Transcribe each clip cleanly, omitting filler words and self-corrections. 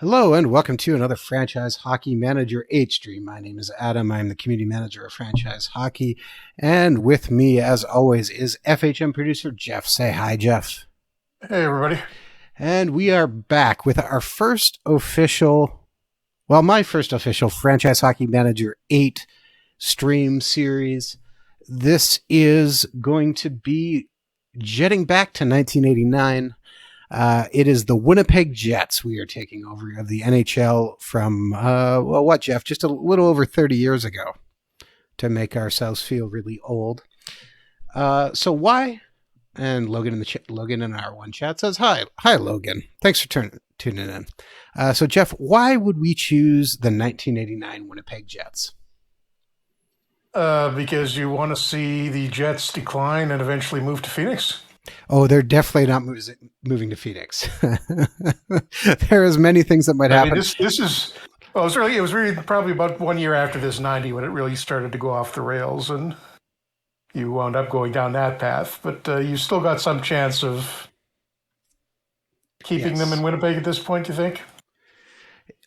Hello and welcome to another Franchise Hockey Manager 8 stream. My name is Adam. I'm the community manager of Franchise Hockey. And with me, as always, is FHM producer Jeff. Say hi, Jeff. Hey, everybody. And we are back with our my first official Franchise Hockey Manager 8 stream series. This is going to be jetting back to 1989. It is the Winnipeg Jets we are taking over of the NHL from, Jeff? Just a little over 30 years ago to make ourselves feel really old. So why? And Logan in the Logan in our one chat says, hi, Logan. Thanks for tuning in. So Jeff, why would we choose the 1989 Winnipeg Jets? Because you want to see the Jets decline and eventually move to Phoenix. Oh, they're definitely not moving to Phoenix. There is many things that might happen. It was really probably about 1 year after this 90 when it really started to go off the rails, and you wound up going down that path. But you still got some chance of keeping them in Winnipeg at this point, you think?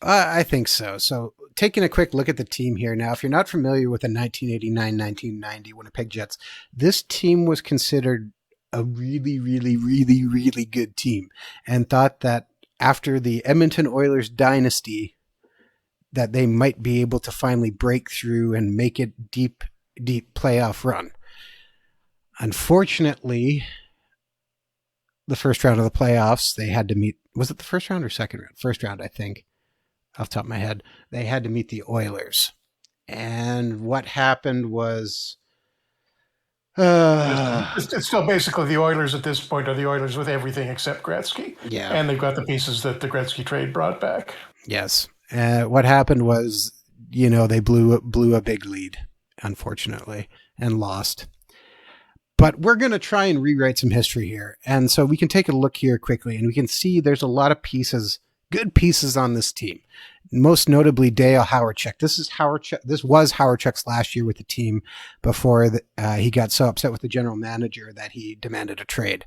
I think so. So taking a quick look at the team here now, if you're not familiar with the 1989-1990 Winnipeg Jets, this team was considered a really, really, really, really good team, and thought that after the Edmonton Oilers dynasty that they might be able to finally break through and make it deep playoff run. Unfortunately, the first round of the playoffs, they had to meet, was it the first round or second round? First round, I think, off the top of my head. They had to meet the Oilers. And what happened was it's still basically the Oilers at this point are the Oilers with everything except Gretzky. Yeah. And they've got the pieces that the Gretzky trade brought back. Yes. What happened was, they blew a big lead, unfortunately, and lost. But we're going to try and rewrite some history here. And so we can take a look here quickly, and we can see there's a lot of pieces, good pieces on this team. Most notably, Dale Hawerchuk. This was Hawerchuk's last year with the team before he got so upset with the general manager that he demanded a trade.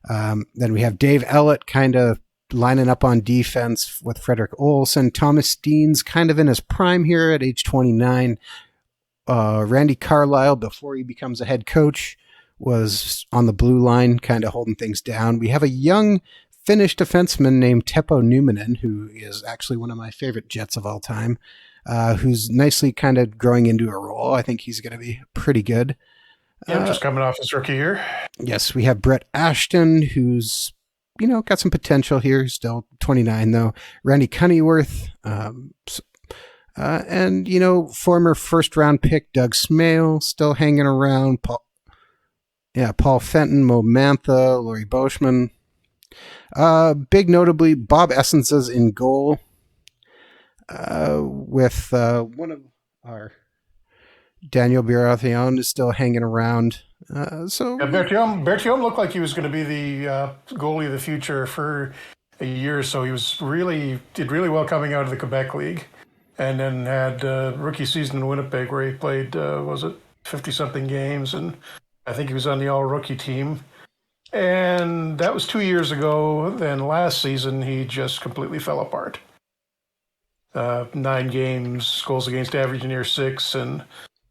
Then we have Dave Ellett kind of lining up on defense with Frederick Olsen. Thomas Steen's kind of in his prime here at age 29. Randy Carlyle, before he becomes a head coach, was on the blue line, kind of holding things down. We have a young Finnish defenseman named Teppo Numminen, who is actually one of my favorite Jets of all time, who's nicely kind of growing into a role. I think he's going to be pretty good. Yeah, just coming off his rookie year. Yes, we have Brett Ashton, who's, got some potential here. He's still 29, though. Randy Cunneyworth, and, former first-round pick Doug Smale, still hanging around. Paul Fenton, Mo Mantha, Laurie Boschman. Big notably, Bob Essence's in goal, with one of our Daniel Baratheon is still hanging around. Bertium looked like he was going to be the goalie of the future for a year or so. He did really well coming out of the Quebec League, and then had rookie season in Winnipeg where he played 50-something games, and I think he was on the all-rookie team. And that was 2 years ago. Then last season, he just completely fell apart. 9 games, goals against average near 6, and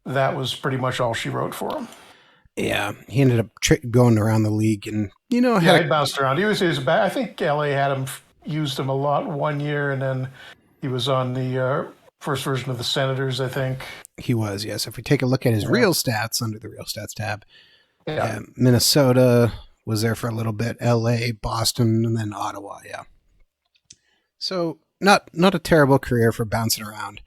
that was pretty much all she wrote for him. Yeah, he ended up going around the league, and he bounced around. He was back. I think LA had used him a lot 1 year, and then he was on the first version of the Senators, I think. He was, yes. If we take a look at his real stats under the real stats tab, Minnesota was there for a little bit, LA, Boston, and then Ottawa, yeah. So not a terrible career for bouncing around.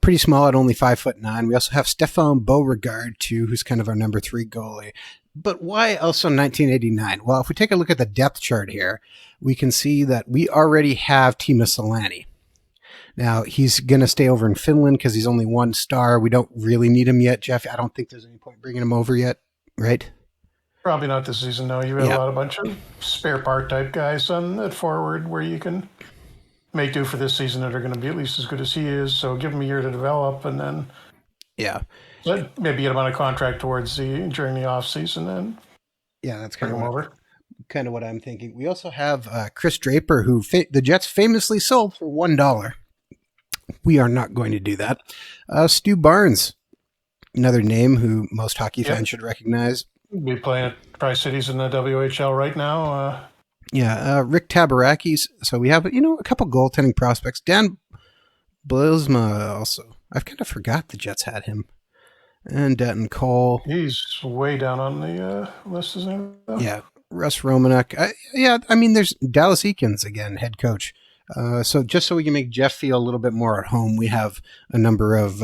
Pretty small at only 5'9". We also have Stefan Beauregard, too, who's kind of our number 3 goalie. But why also 1989? Well, if we take a look at the depth chart here, we can see that we already have Timo Selänne. Now, he's going to stay over in Finland because he's only 1 star. We don't really need him yet, Jeff. I don't think there's any point bringing him over yet, right? Probably not this season, no. You have a bunch of spare part type guys at forward where you can make do for this season that are going to be at least as good as he is. So give him a year to develop, and then maybe get him on a contract during the off season, and that's kind of over. kind of what I'm thinking. We also have Chris Draper, who the Jets famously sold for $1. We are not going to do that. Stu Barnes, another name who most hockey fans should recognize. Be playing at Tri-Cities in the WHL right now. Rick Tabarakis. So we have, a couple goaltending prospects. Dan Blisma also. I've kind of forgot the Jets had him. And Denton Cole. He's way down on the list, isn't he? Yeah, Russ Romanek. There's Dallas Eakins again, head coach. So just so we can make Jeff feel a little bit more at home, we have a number of,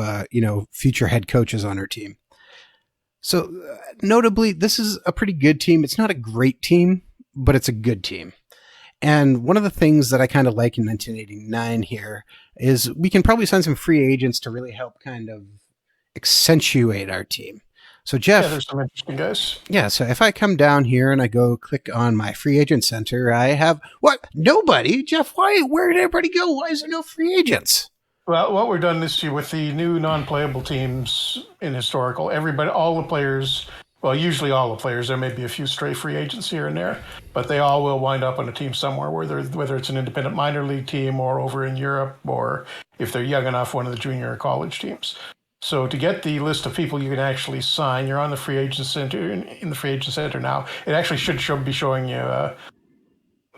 future head coaches on our team. So notably, this is a pretty good team. It's not a great team, but it's a good team. And one of the things that I kind of like in 1989 here is we can probably sign some free agents to really help kind of accentuate our team. So Jeff, there's some interesting guys. Yeah, so if I come down here and I go click on my free agent center, I have what? Nobody. Jeff, why? Where did everybody go? Why is there no free agents? Well, what we've done this year with the new non-playable teams in historical, all the players, well, usually all the players, there may be a few stray free agents here and there, but they all will wind up on a team somewhere, whether it's an independent minor league team or over in Europe, or if they're young enough, one of the junior or college teams. So to get the list of people you can actually sign, you're on the free agent center in the free agent center now. It actually should be showing you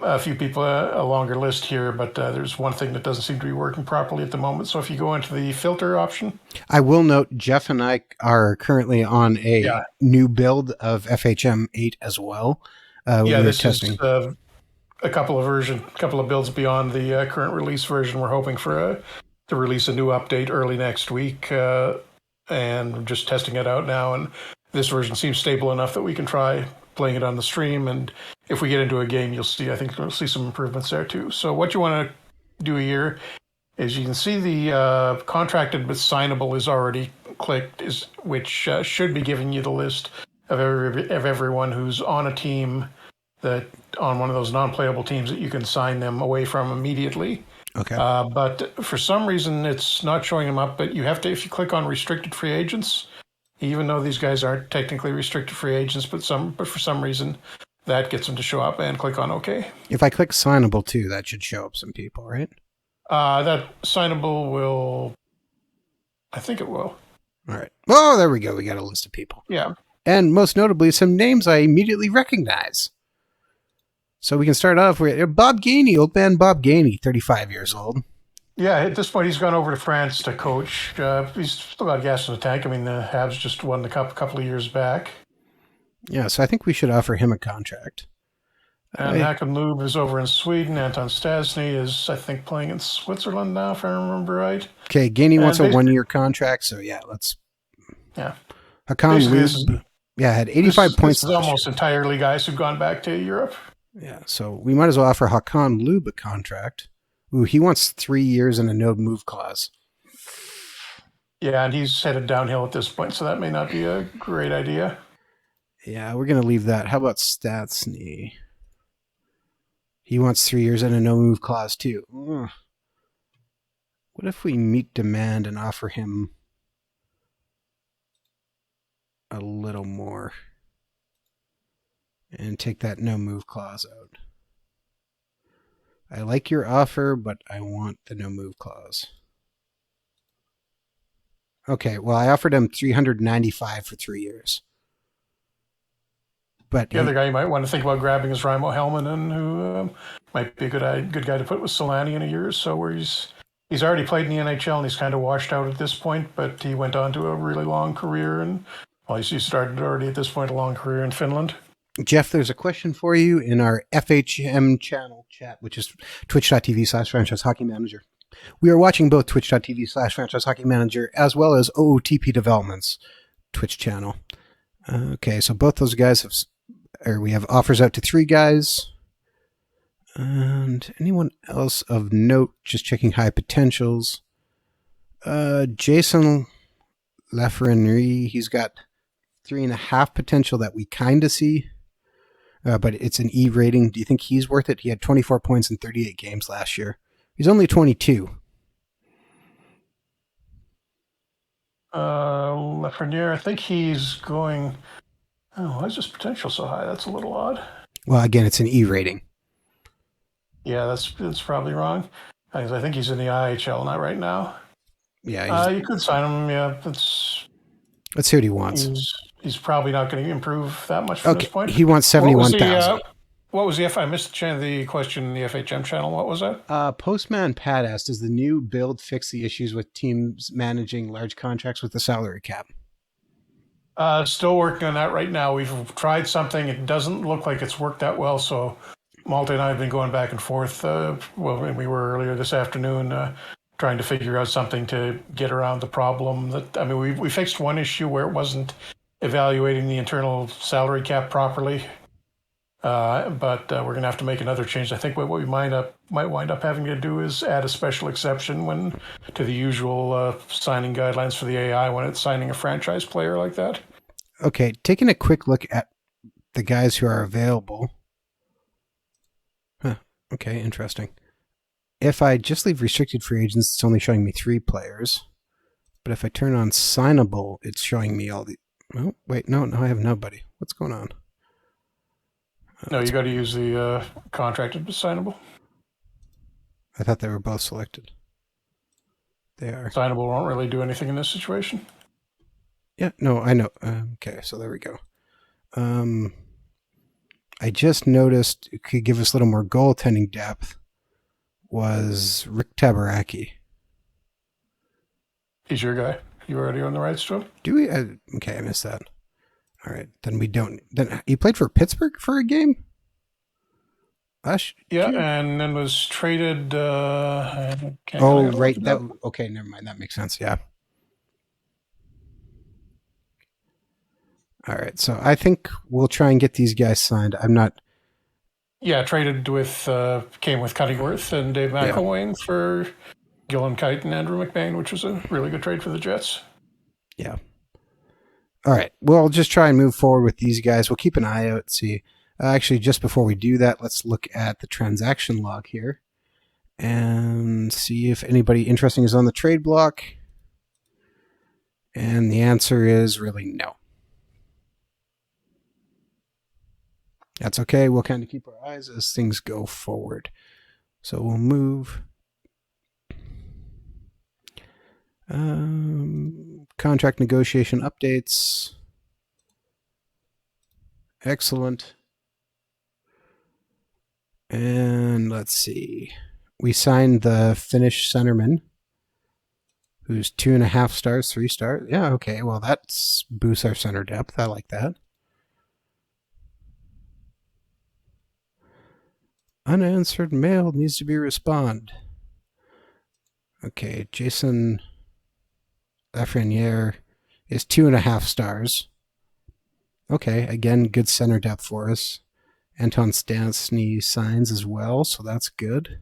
a few people, a longer list here, but there's one thing that doesn't seem to be working properly at the moment. So if you go into the filter option. I will note Jeff and I are currently on a new build of FHM 8 as well. This testing. Is a couple of builds beyond the current release version. We're hoping to release a new update early next week, and we're just testing it out now. And this version seems stable enough that we can try playing it on the stream. And if we get into a game, I think you'll see some improvements there too. So what you want to do here is you can see the contracted but signable is already clicked, which should be giving you the list of everyone who's on a team on one of those non-playable teams that you can sign them away from immediately. Okay. But for some reason, it's not showing them up. But if you click on restricted free agents, even though these guys aren't technically restricted free agents, but for some reason, that gets them to show up, and click on OK. If I click signable too, that should show up some people, right? That signable will, I think it will. All right. Oh, there we go. We got a list of people. Yeah. And most notably, some names I immediately recognize. So we can start off with Bob Gainey, old man Bob Gainey, 35 years old. Yeah, at this point, he's gone over to France to coach. He's still got gas in the tank. I mean, the Habs just won the cup a couple of years back. Yeah, so I think we should offer him a contract. And Hakan Lube is over in Sweden. Anton Stasny is, I think, playing in Switzerland now, if I remember right. Okay, Gainey wants a 1-year contract, so let's... Yeah. Hakan Lube, had 85 points. This is almost entirely guys who've gone back to Europe. Yeah, so we might as well offer Hakan Lube a contract. Ooh, he wants 3 years and a no-move clause. Yeah, and he's headed downhill at this point, so that may not be a great idea. Yeah, we're going to leave that. How about Statsny? He wants 3 years and a no-move clause, too. Ugh. What if we meet demand and offer him a little more? And take that no-move clause out. I like your offer, but I want the no-move clause. Okay, well, I offered him $395 for 3 years. But the other guy you might want to think about grabbing is Raimo Helminen, who might be a good guy to put with Solani in a year or so, where he's already played in the NHL and he's kind of washed out at this point, but he went on to a really long career, and he started already at this point a long career in Finland. Jeff, there's a question for you in our FHM channel chat, which is twitch.tv/franchise hockey manager. We are watching both twitch.tv/franchise hockey manager as well as OOTP Developments Twitch channel. Okay, so both those guys we have offers out to 3 guys. And anyone else of note, just checking high potentials. Jason Lafreniere, he's got 3.5 potential that we kind of see. But it's an E rating. Do you think he's worth it? He had 24 points in 38 games last year. He's only 22. Lafreniere, I think he's going... Oh, why is his potential so high? That's a little odd. Well, again, it's an E rating. Yeah, that's probably wrong. I think he's in the IHL not right now. Yeah, You could sign him. Yeah, let's see what he wants. he's probably not going to improve that much from this point. He wants 71,000. What was the I missed the question in the FHM channel. What was that? Postman Pat asked, does the new build fix the issues with teams managing large contracts with the salary cap? Still working on that right now. We've tried something. It doesn't look like it's worked that well. So Malte and I have been going back and forth. We were earlier this afternoon trying to figure out something to get around the problem. We fixed one issue where it wasn't evaluating the internal salary cap properly. But we're going to have to make another change. I think what we might wind up having to do is add a special exception to the usual signing guidelines for the AI when it's signing a franchise player like that. Okay, taking a quick look at the guys who are available. Huh, okay, interesting. If I just leave restricted free agents, it's only showing me 3 players. But if I turn on signable, it's showing me all the... Oh, wait, no, I have nobody. What's going on? No, you got to use the contracted signable. I thought they were both selected. They are. Signable won't really do anything in this situation. Yeah, no, I know. Okay, so there we go. I just noticed it could give us a little more goaltending depth was Rick Tabaraki. He's your guy. You already own the rights to him? Do we? Okay, I missed that. All right, then we don't. Then he played for Pittsburgh for a game. Yeah, and then was traded. Right. Okay. Never mind. That makes sense. Yeah. All right. So I think we'll try and get these guys signed. I'm not. Yeah, traded with came with Cuddingworth and Dave McElwain for Gillen Kite and Andrew McBain, which was a really good trade for the Jets. Yeah. All right. We'll just try and move forward with these guys. We'll keep an eye out. See, actually, just before we do that, let's look at the transaction log here and see if anybody interesting is on the trade block. And the answer is really no. That's okay. We'll kind of keep our eyes as things go forward. So we'll move. Contract negotiation updates. Excellent. And let's see. We signed the Finnish centerman, who's 2.5 stars, 3 stars. Yeah, okay. Well, that boosts our center depth. I like that. Unanswered mail needs to be responded. Okay, Jason Lafreniere is 2.5 stars. Okay, again, good center depth for us. Anton Stastny signs as well, so that's good.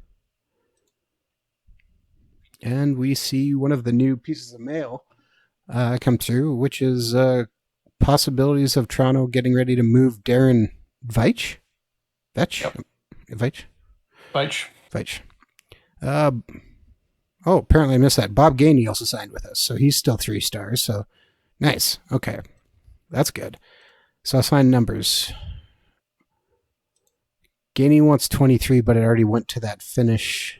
And we see one of the new pieces of mail come through, which is possibilities of Toronto getting ready to move Darren Veitch. Yep. Veitch. Apparently I missed that. Bob Gainey also signed with us, so he's still 3 stars. So nice. Okay, that's good. So I'll sign numbers. Gainey wants 23, but it already went to that Finnish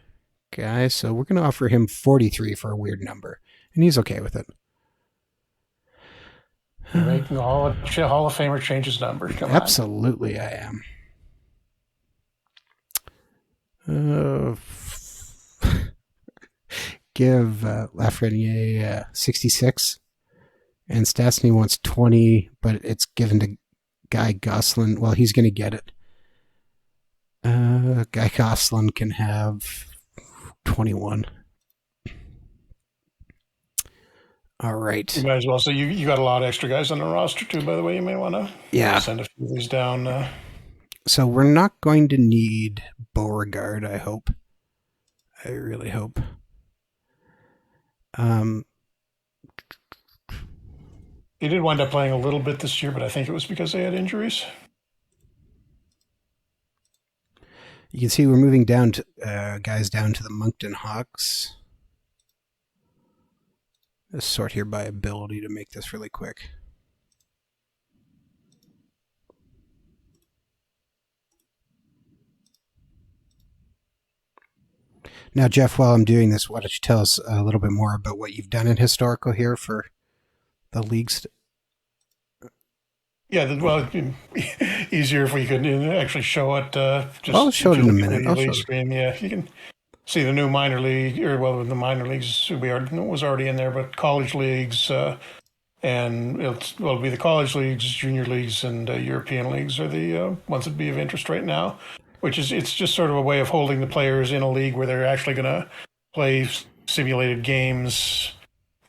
guy, so we're going to offer him 43 for a weird number, and he's okay with it. You're making the Hall of Famer change his number. Come Absolutely, on. I am. Give Lafreniere 66, and Stastny wants 20, but it's given to Guy Gosselin. Well, he's going to get it. Guy Gosselin can have 21. All right. You might as well. So you got a lot of extra guys on the roster too, by the way. You may want to send a few of these down. So we're not going to need Beauregard, I hope. I really hope. He did wind up playing a little bit this year, but I think it was because they had injuries. You can see we're moving down to guys down to the Moncton Hawks. Let's sort here by ability to make this really quick. Now, Jeff, while I'm doing this, why don't you tell us a little bit more about what you've done in historical here for the leagues? Yeah, well, easier if we could actually show it. I'll show it in a minute. I'll show it. Screen. Yeah, you can see the new minor league, or well, the minor leagues was already in there, but college leagues, and it'll be the college leagues, junior leagues, and European leagues are the ones that be of interest right now. It's just sort of a way of holding the players in a league where they're actually going to play simulated games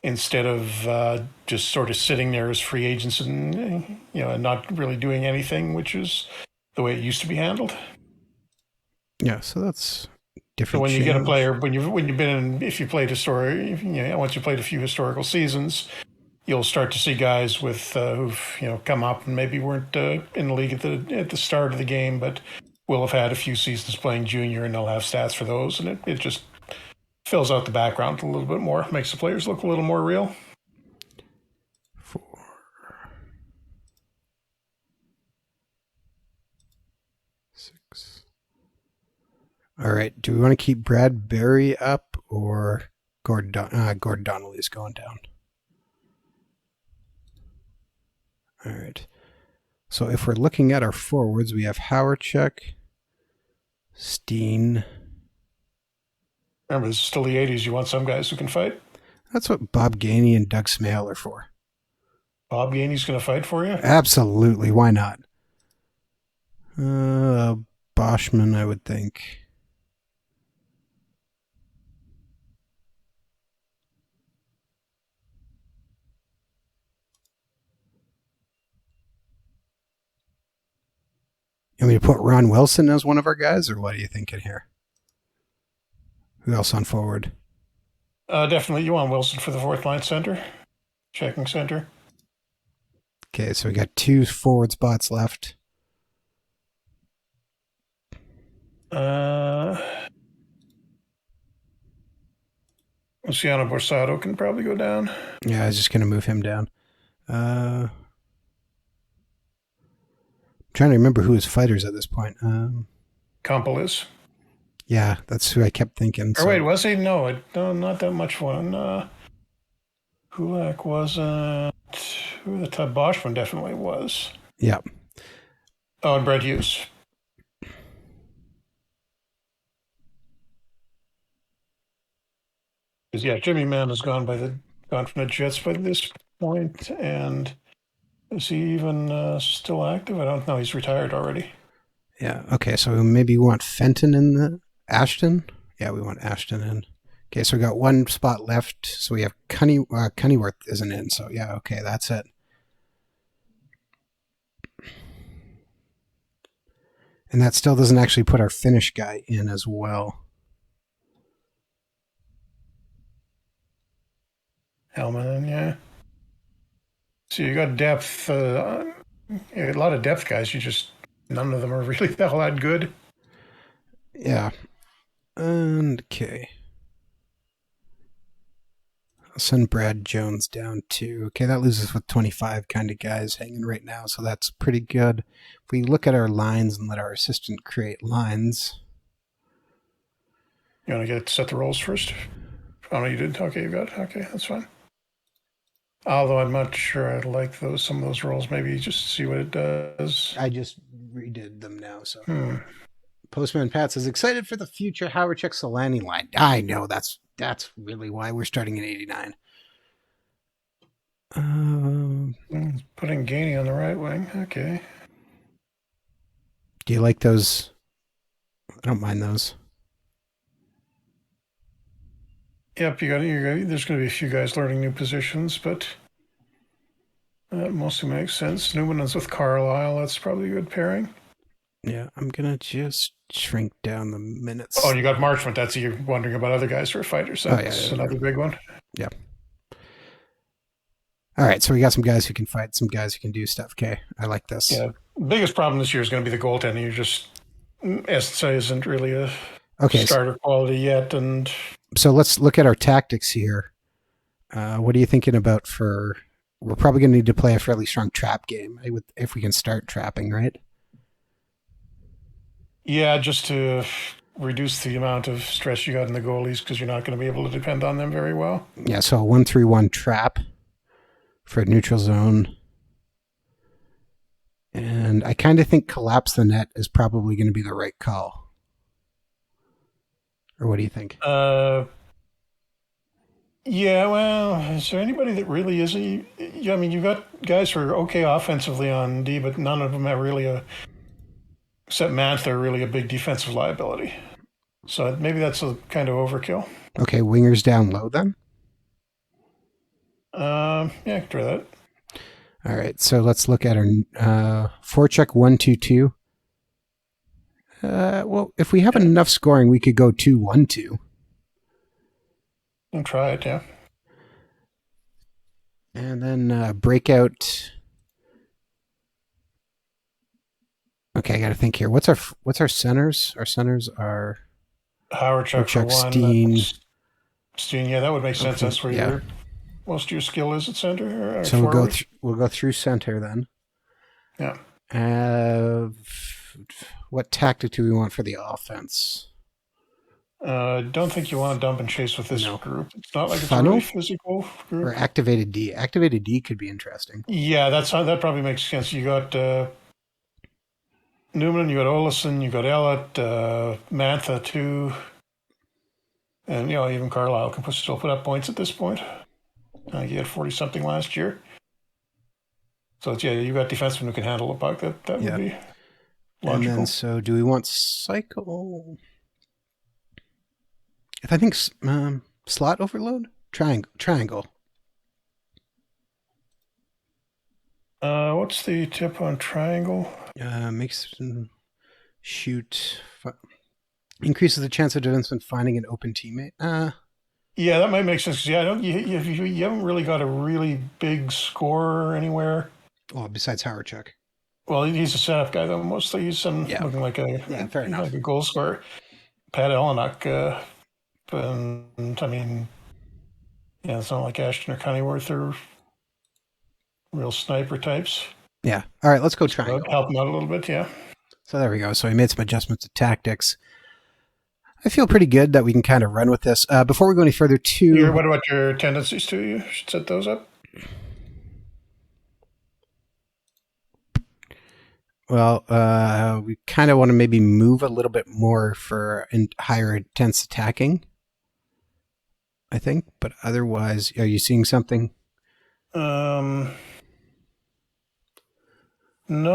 instead of just sort of sitting there as free agents and and not really doing anything, which is the way it used to be handled. Yeah, so that's different. So when you get a player, when you've been in, if you played once you played a few historical seasons, you'll start to see guys with who've come up and maybe weren't in the league at the start of the game, but will have had a few seasons playing junior, and they'll have stats for those, and it just fills out the background a little bit more, makes the players look a little more real. 4, 6. All right. Do we want to keep Brad Berry up or Gordon Donnelly's going down? All right. So if we're looking at our forwards, we have Hawerchuk, Steen. Remember, this is still the 80s. You want some guys who can fight? That's what Bob Gainey and Doug Smale are for. Bob Gainey's going to fight for you? Absolutely. Why not? Boschman, I would think. You want me to put Ron Wilson as one of our guys, or what are you thinking here? Who else on forward? Definitely, you want Wilson for the fourth line center, checking center. Okay, so we got 2 forward spots left. Luciano Borsato can probably go down. Yeah, I was just going to move him down. I'm trying to remember who his fighters at this point. Campbell is. Yeah, that's who I kept thinking. Or wait, was he? No, not that much fun. Kulak wasn't. Who the Boschman definitely was. Yeah. Oh, and Brett Hughes. Because yeah, Jimmy Mann has gone from the Jets by this point, and is he even still active? I don't know. He's retired already. Yeah. Okay, so maybe we want Fenton in the Ashton. Yeah, we want Ashton in. Okay, so we got 1 spot left. So we have Cunnyworth isn't in. So yeah, okay, that's it. And that still doesn't actually put our Finnish guy in as well. Hellman, yeah. So you got depth. A lot of depth guys. None of them are really that good. Yeah. And okay. I'll send Brad Jones down too. Okay, that leaves us with 25 kind of guys hanging right now, so that's pretty good. If we look at our lines and let our assistant create lines. You want to set the roles first? Oh, no, you did? Okay, you got it. Okay, that's fine. Although I'm not sure I like some of those roles. Maybe just see what it does. I just redid them now, so. Postman Pat says, excited for the future Hawerchuk Solani line. I know, that's really why we're starting in 89. Putting Gainey on the right wing. Okay. Do you like those? I don't mind those. Yep, there's going to be a few guys learning new positions, but that mostly makes sense. Newman is with Carlisle. That's probably a good pairing. Yeah, I'm going to just shrink down the minutes. Oh, you got Marchment. That's you're wondering about other guys who are fighters. That's another big one. Yeah. All right, so we got some guys who can fight, some guys who can do stuff. Okay, I like this. Yeah, biggest problem this year is going to be the goaltending. SSA isn't really a starter quality yet. And so let's look at our tactics here. What are you thinking about we're probably going to need to play a fairly strong trap game if we can start trapping, right? Yeah, just to reduce the amount of stress you got in the goalies because you're not going to be able to depend on them very well. Yeah, so a 1-3-1 trap for neutral zone. And I kind of think collapse the net is probably going to be the right call. Or what do you think? Yeah, well, is there anybody that really is? Yeah, I mean, you've got guys who are okay offensively on D, but none of them have really except Mantha, are really a big defensive liability. So maybe that's a kind of overkill. Okay, wingers down low then? Yeah, I can try that. All right, so let's look at our forecheck 1-2-2. Well, if we have enough scoring, we could go 2-1-2. I'll try it, yeah. And then breakout. Okay, I got to think here. What's our centers? Our centers are Howard Chuck for one. Steen, yeah, that would make sense. That's where most of your skill is at center. So we'll go through center then. Yeah. What tactic do we want for the offense? Don't think you want to dump and chase with this group. It's not like it's Funnel? a really physical group. Or activated D. Activated D could be interesting. Yeah, that probably makes sense. You got Newman, you got Olesen, you got Ellett, Mantha too, and even Carlisle can still put up points at this point. He had 40-something last year. So you got defensemen who can handle the puck. That would be logical. And then, so do we want cycle? If I think slot overload, triangle. What's the tip on triangle? Makes shoot increases the chance of defenseman finding an open teammate. Yeah, that might make sense. Yeah, you haven't really got a really big scorer anywhere. Well, besides Howard Chuck. Well, he's a setup guy though. Mostly he's looking like fair enough. Like a goal scorer. Pat Ellenuk, and I mean, it's not like Ashton or Cunningworth are real sniper types. Yeah. All right, let's go triangle. Help him out a little bit, yeah. So there we go. So I made some adjustments to tactics. I feel pretty good that we can kind of run with this. Before we go any further, what about your tendencies too? You should set those up. Well, we kind of want to maybe move a little bit more for higher intense attacking, I think. But otherwise, are you seeing something? No,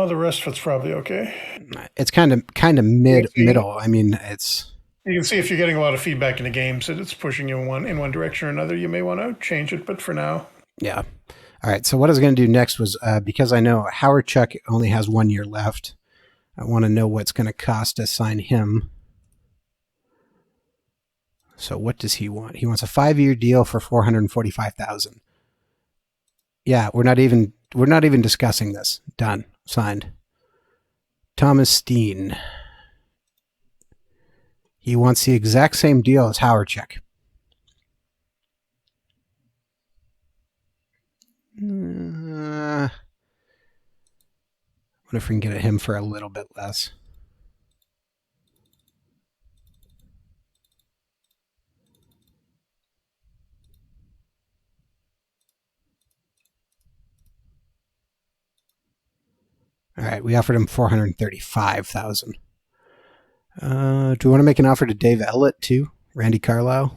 the rest of it's probably okay. It's kind of middle. I mean, it's. You can see if you're getting a lot of feedback in the games that it's pushing you in one direction or another. You may want to change it, but for now, yeah. All right. So what I was going to do next was because I know Howard Chuck only has 1 year left. I want to know what's going to cost to sign him. So what does he want? He wants a 5-year deal for $445,000. Yeah, we're not even discussing this. Done. Signed. Thomas Steen. He wants the exact same deal as Howard Chuck. What if we can get him for a little bit less? All right, we offered him $435,000. Do we want to make an offer to Dave Ellett too? Randy Carlisle?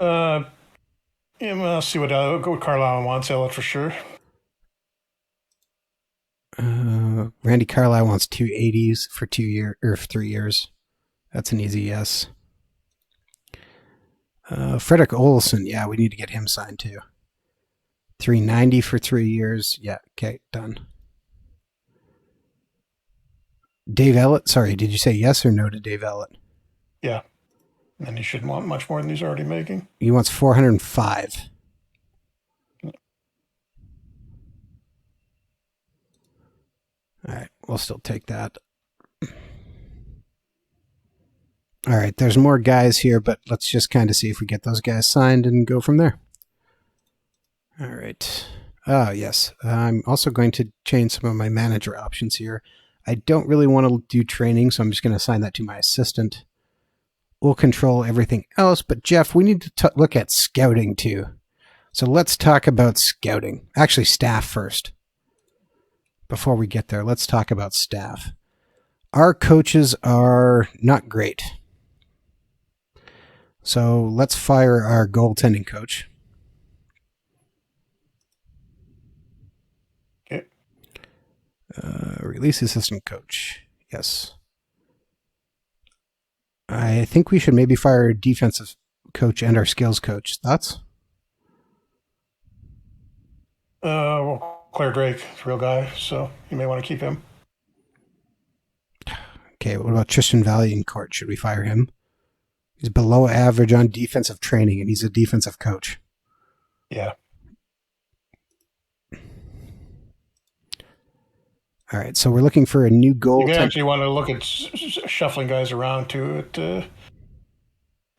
I'll see what Carlisle wants. Ellett for sure. Randy Carlisle wants 280s for 2 years or 3 years. That's an easy yes. Frederick Olsen, yeah, we need to get him signed too. 390 for 3 years. Yeah, okay, done. Dave Ellett, sorry, did you say yes or no to Dave Ellett? Yeah. And he shouldn't want much more than he's already making. He wants 405. All right, we'll still take that. All right, there's more guys here, but let's just kind of see if we get those guys signed and go from there. All right. Oh, yes. I'm also going to change some of my manager options here. I don't really want to do training, so I'm just going to assign that to my assistant. We'll control everything else, but Jeff, we need to look at scouting too. So let's talk about scouting. Actually, staff first. Before we get there, let's talk about staff. Our coaches are not great. So let's fire our goaltending coach. Okay. Release assistant coach. Yes. I think we should maybe fire our defensive coach and our skills coach. Thoughts? Well, Claire Drake, is a real guy, so you may want to keep him. Okay, what about Tristan Vaillancourt? Should we fire him? He's below average on defensive training, and he's a defensive coach. Yeah. All right, so we're looking for a new goal. You actually want to look at shuffling guys around too. It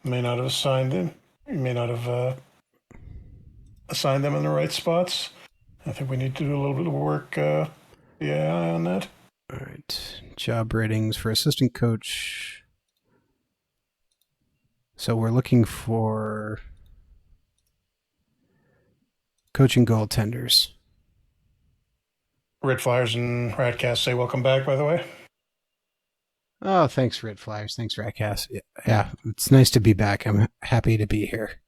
may not have assigned them. You may not have assigned them in the right spots. I think we need to do a little bit of work on that. All right, job ratings for assistant coach. So we're looking for coaching goaltenders. Red Flyers and Ratcast say welcome back, by the way. Oh, thanks, Red Flyers. Thanks, Ratcast. Yeah, it's nice to be back. I'm happy to be here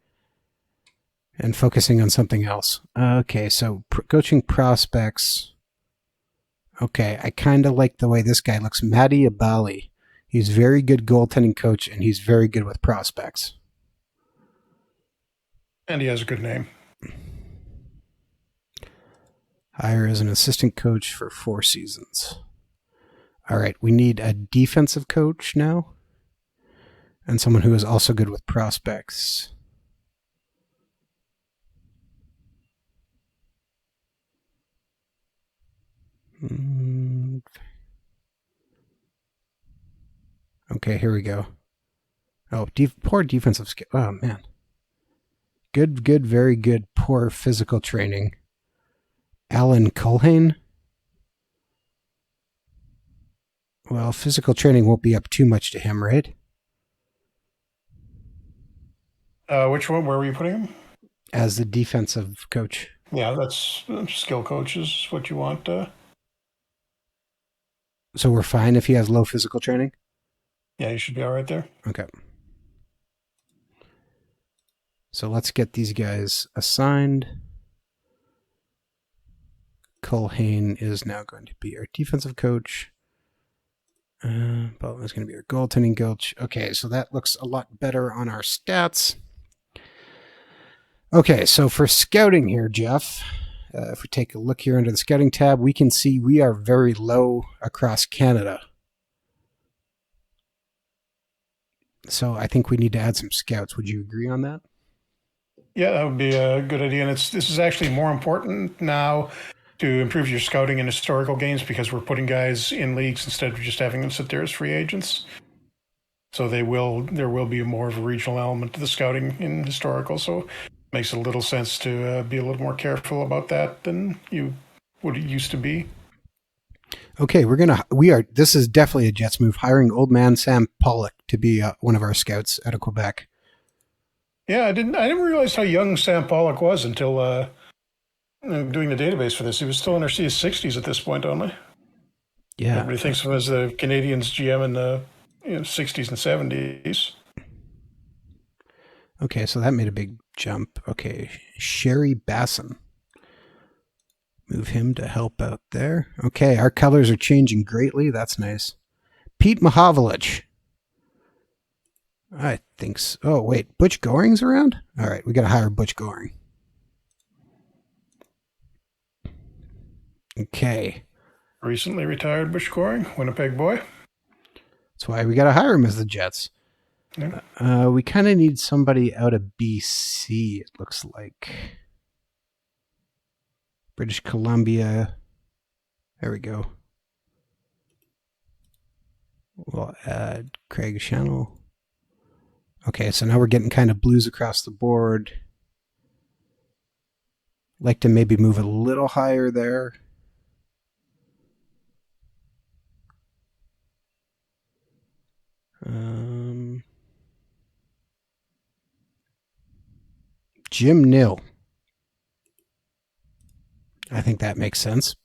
and focusing on something else. Okay, so coaching prospects. Okay, I kind of like the way this guy looks. Matty Abali. He's very good goaltending coach, and he's very good with prospects. And he has a good name. Hire as an assistant coach for 4 seasons. All right, we need a defensive coach now, and someone who is also good with prospects. Okay, here we go. Oh, poor defensive skill. Oh, man. Good, very good, poor physical training. Alan Culhane. Well, physical training won't be up too much to him, right? Which one? Where were you putting him? As the defensive coach. Yeah, that's skill coach is what you want. So we're fine if he has low physical training? Yeah, you should be all right there. Okay. So let's get these guys assigned. Culhane is now going to be our defensive coach. Baldwin is going to be our goaltending coach. Okay, so that looks a lot better on our stats. Okay, so for scouting here, Jeff, if we take a look here under the scouting tab, we can see we are very low across Canada. So I think we need to add some scouts. Would you agree on that? Yeah, that would be a good idea. And this is actually more important now to improve your scouting in historical games because we're putting guys in leagues instead of just having them sit there as free agents. So there will be more of a regional element to the scouting in historical. So it makes a little sense to be a little more careful about that than you would used to be. Okay, this is definitely a Jets move, hiring old man Sam Pollock to be one of our scouts out of Quebec. Yeah, I didn't realize how young Sam Pollock was until doing the database for this. He was still in his 60s at this point only. Yeah. Everybody thinks of him as the Canadiens GM in the 60s and 70s. Okay, so that made a big jump. Okay, Sherry Basson. Move him to help out there. Okay, our colors are changing greatly. That's nice. Pete Mahovlich. I think so. Oh, wait. Butch Goring's around? All right, we got to hire Butch Goring. Okay. Recently retired Butch Goring, Winnipeg boy. That's why we got to hire him as the Jets. Yeah. We kind of need somebody out of BC, it looks like. British Columbia. There we go. We'll add Craig Channel. Okay, so now we're getting kind of blues across the board. Like to maybe move a little higher there. Jim Nill. I think that makes sense.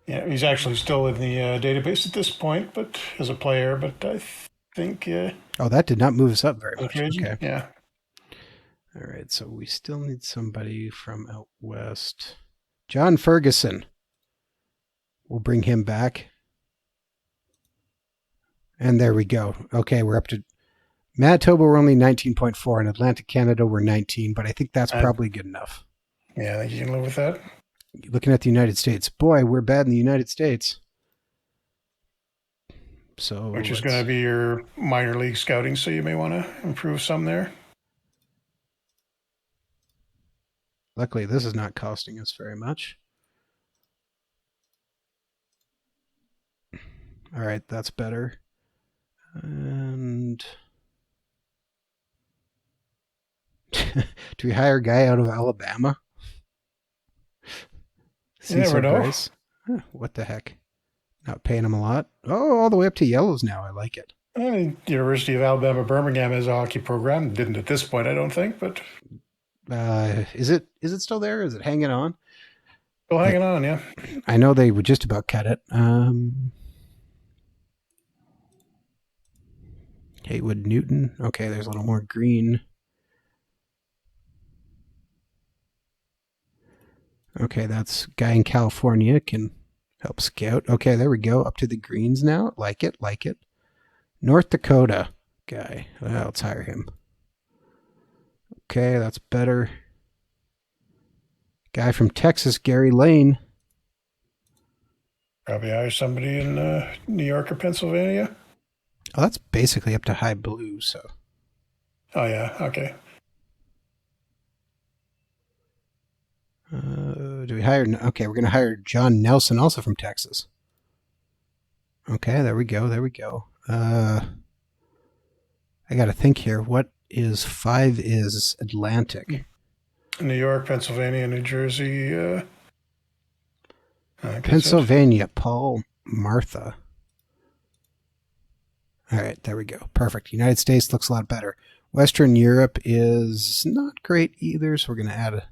Yeah, he's actually still in the database at this point, but as a player. But I think. Oh, that did not move us up very much. Okay. Yeah. All right, so we still need somebody from out west. John Ferguson. We'll bring him back. And there we go. Okay, we're up to Manitoba. We're only 19.4, and Atlantic Canada we're 19, but I think that's probably good enough. Yeah, I think you can live with that. Looking at the United States, boy, we're bad in the United States. So, which is going to be your minor league scouting, so you may want to improve some there. Luckily, this is not costing us very much. All right, that's better. And do we hire a guy out of Alabama? You never know. Huh, what the heck? Not paying him a lot. Oh, all the way up to yellows now. I like it. University of Alabama Birmingham has a hockey program. Didn't at this point, I don't think, but is it still there? Is it hanging on? Still hanging on, yeah. I know they would just about cut it. Haywood Newton. Okay, there's a little more green. Okay, that's guy in California can help scout. Okay, there we go. Up to the greens now. Like it. North Dakota guy. Well, let's hire him. Okay, that's better. Guy from Texas, Gary Lane. Probably hire somebody in New York or Pennsylvania. Oh, that's basically up to high blue, so. Oh, yeah, okay. Do we hire? Okay, we're going to hire John Nelson, also from Texas. Okay, there we go. I got to think here. What is 5 is Atlantic? New York, Pennsylvania, New Jersey. Pennsylvania, Paul Martha. All right, there we go. Perfect. United States looks a lot better. Western Europe is not great either, so we're going to add a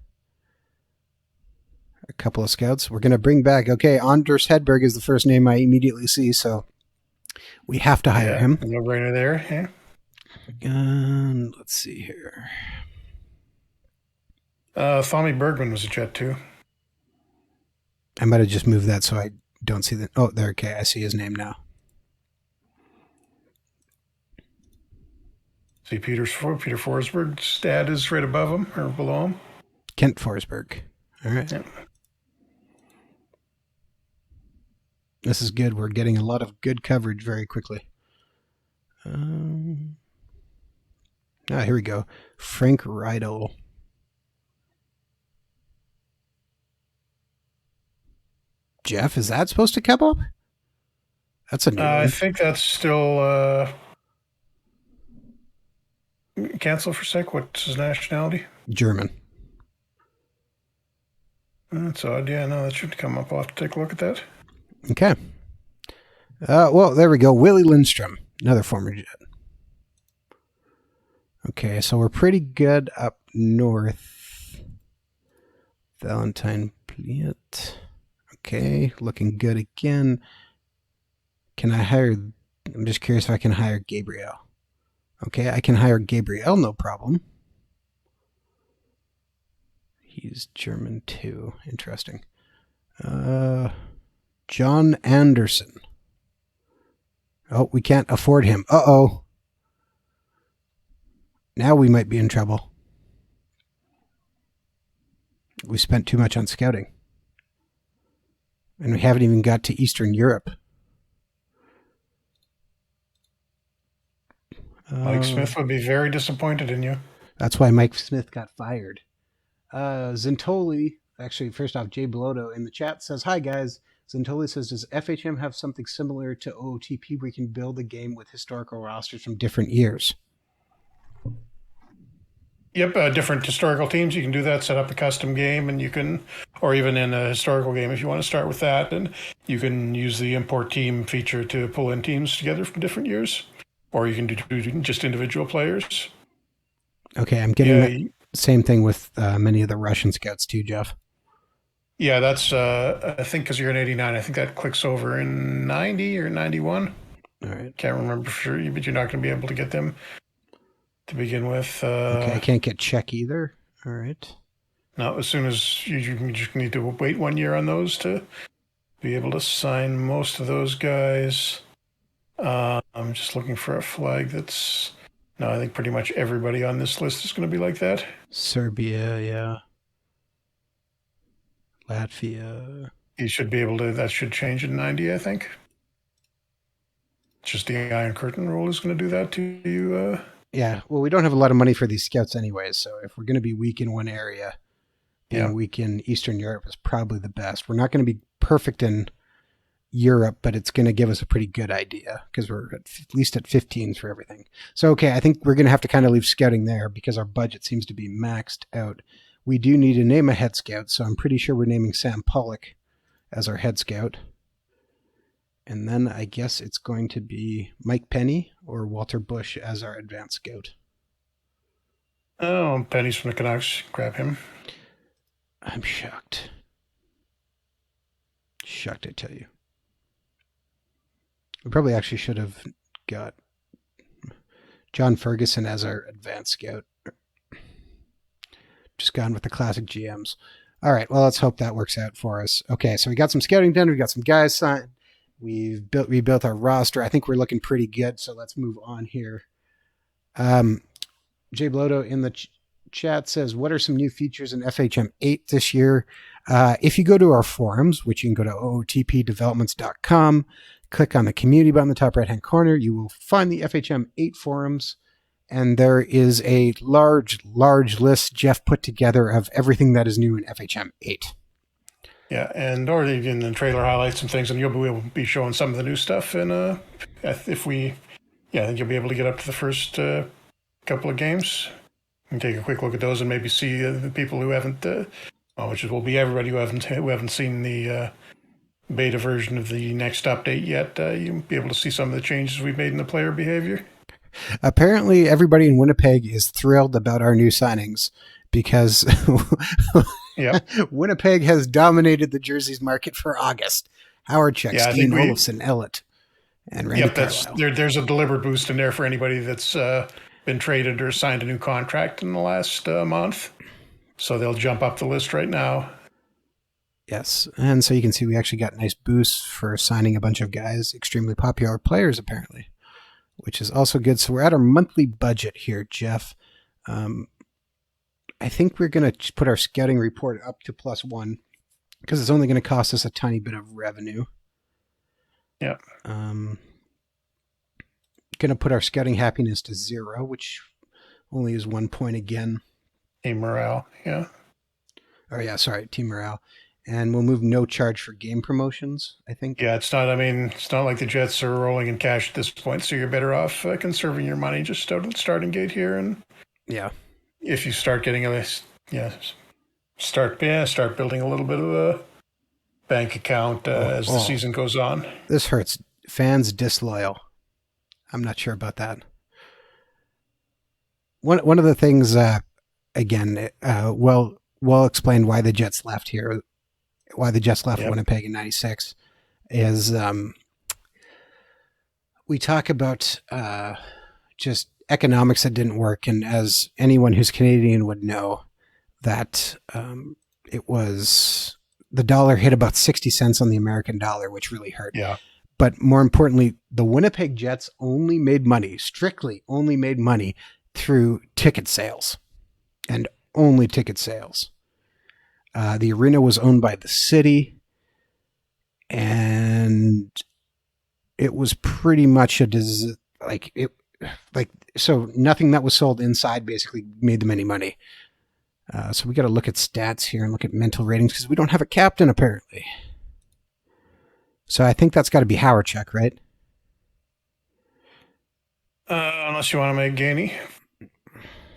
couple of scouts. We're going to bring back, okay, Anders Hedberg is the first name I immediately see, so we have to hire him. No brainer there, yeah. And let's see here. Tommy Bergman was a Jet too. I might have just moved that so I don't see that. Oh, there, okay, I see his name now. See Peter Forsberg's dad is right above him or below him. Kent Forsberg. All right. Yep. This is good. We're getting a lot of good coverage very quickly. Here we go. Frank Rydell. Jeff, is that supposed to come up? That's a new one. I think that's still cancel for a sec. What's his nationality? German. That's odd. Yeah, no, that should come up. I'll have to take a look at that. Okay. Well, there we go. Willie Lindstrom, another former Jet. Okay, so we're pretty good up north. Valentine Pliet. Okay, looking good again. Can I hire... I'm just curious if I can hire Gabriel. Okay, I can hire Gabriel, no problem. He's German too. Interesting. John Anderson. Oh, we can't afford him. Uh-oh. Now we might be in trouble. We spent too much on scouting. And we haven't even got to Eastern Europe. Mike Smith would be very disappointed in you. That's why Mike Smith got fired. Zintoli, actually, first off, Jay Belotto in the chat says, "Hi, guys." Zintoli says, "Does FHM have something similar to OOTP where you can build a game with historical rosters from different years?" Yep, different historical teams. You can do that, set up a custom game, and you can, or even in a historical game, if you want to start with that, and you can use the import team feature to pull in teams together from different years. or you can do just individual players. Okay, I'm getting the same thing with many of the Russian scouts too, Jeff. Yeah, that's I think because you're an 89, I think that clicks over in 90 or 91. All right. Can't remember for sure, but you're not going to be able to get them to begin with. Okay, I can't get Czech either. All right. No, as soon as you just need to wait 1 year on those to be able to sign most of those guys. I'm just looking for a flag that's... No, I think pretty much everybody on this list is going to be like that. Serbia, yeah. Latvia. You should be able to... That should change in 90, I think. Just the Iron Curtain rule is going to do that to you. Yeah, well, we don't have a lot of money for these scouts anyways, so if we're going to be weak in one area, being weak in Eastern Europe is probably the best. We're not going to be perfect in Europe, but it's going to give us a pretty good idea because we're at least at 15s for everything. So, okay, I think we're going to have to kind of leave scouting there because our budget seems to be maxed out. We do need to name a head scout, so I'm pretty sure we're naming Sam Pollock as our head scout. And then I guess it's going to be Mike Penny or Walter Bush as our advanced scout. Oh, Penny's from the Canucks. Grab him. I'm shocked. Shocked, I tell you. We probably actually should have got John Ferguson as our advanced scout. Just gone with the classic GMs. All right, well, let's hope that works out for us. Okay, so we got some scouting done. We got some guys signed. We've rebuilt our roster. I think we're looking pretty good, so let's move on here. Jay Blodo in the chat says, what are some new features in FHM 8 this year? If you go to our forums, which you can go to ootpdevelopments.com, click on the community button in the top right-hand corner, you will find the FHM 8 forums, and there is a large list Jeff put together of everything that is new in FHM 8. Yeah, and or even the trailer highlights and things, and you'll be showing some of the new stuff. And I think you'll be able to get up to the first couple of games and take a quick look at those, and maybe see the people who haven't, which will be everybody who haven't seen the beta version of the next update yet. You'll be able to see some of the changes we've made in the player behavior. Apparently, everybody in Winnipeg is thrilled about our new signings because Winnipeg has dominated the jerseys market for August. Howard Chuck, Steen, Olofsson, Ellett, and Randy Carlisle. There's a deliberate boost in there for anybody that's been traded or signed a new contract in the last month. So they'll jump up the list right now. Yes, and so you can see we actually got nice boosts for signing a bunch of guys, extremely popular players apparently, which is also good. So we're at our monthly budget here, Jeff. I think we're going to put our scouting report up to +1 because it's only going to cost us a tiny bit of revenue. Yeah. Going to put our scouting happiness to 0, which only is 1 point again. Team morale, yeah. Oh, yeah, sorry, team morale. And we'll move no charge for game promotions, I think. Yeah, it's not like the Jets are rolling in cash at this point, so you're better off conserving your money just out at the starting gate here. And yeah. If you start getting start building a little bit of a bank account as the season goes on. This hurts. Fans disloyal. I'm not sure about that. One of the things, well explained why the Jets left here, why the Jets left Winnipeg in '96, is we talk about just economics that didn't work, and as anyone who's Canadian would know, that it was the dollar hit about 60 cents on the American dollar, which really hurt. Yeah. But more importantly, the Winnipeg Jets strictly only made money through ticket sales, and only ticket sales. The arena was owned by the city, and it was pretty much so nothing that was sold inside basically made them any money. So we got to look at stats here and look at mental ratings because we don't have a captain apparently. So I think that's got to be Howard-Chuck, right? Unless you want to make Gainey.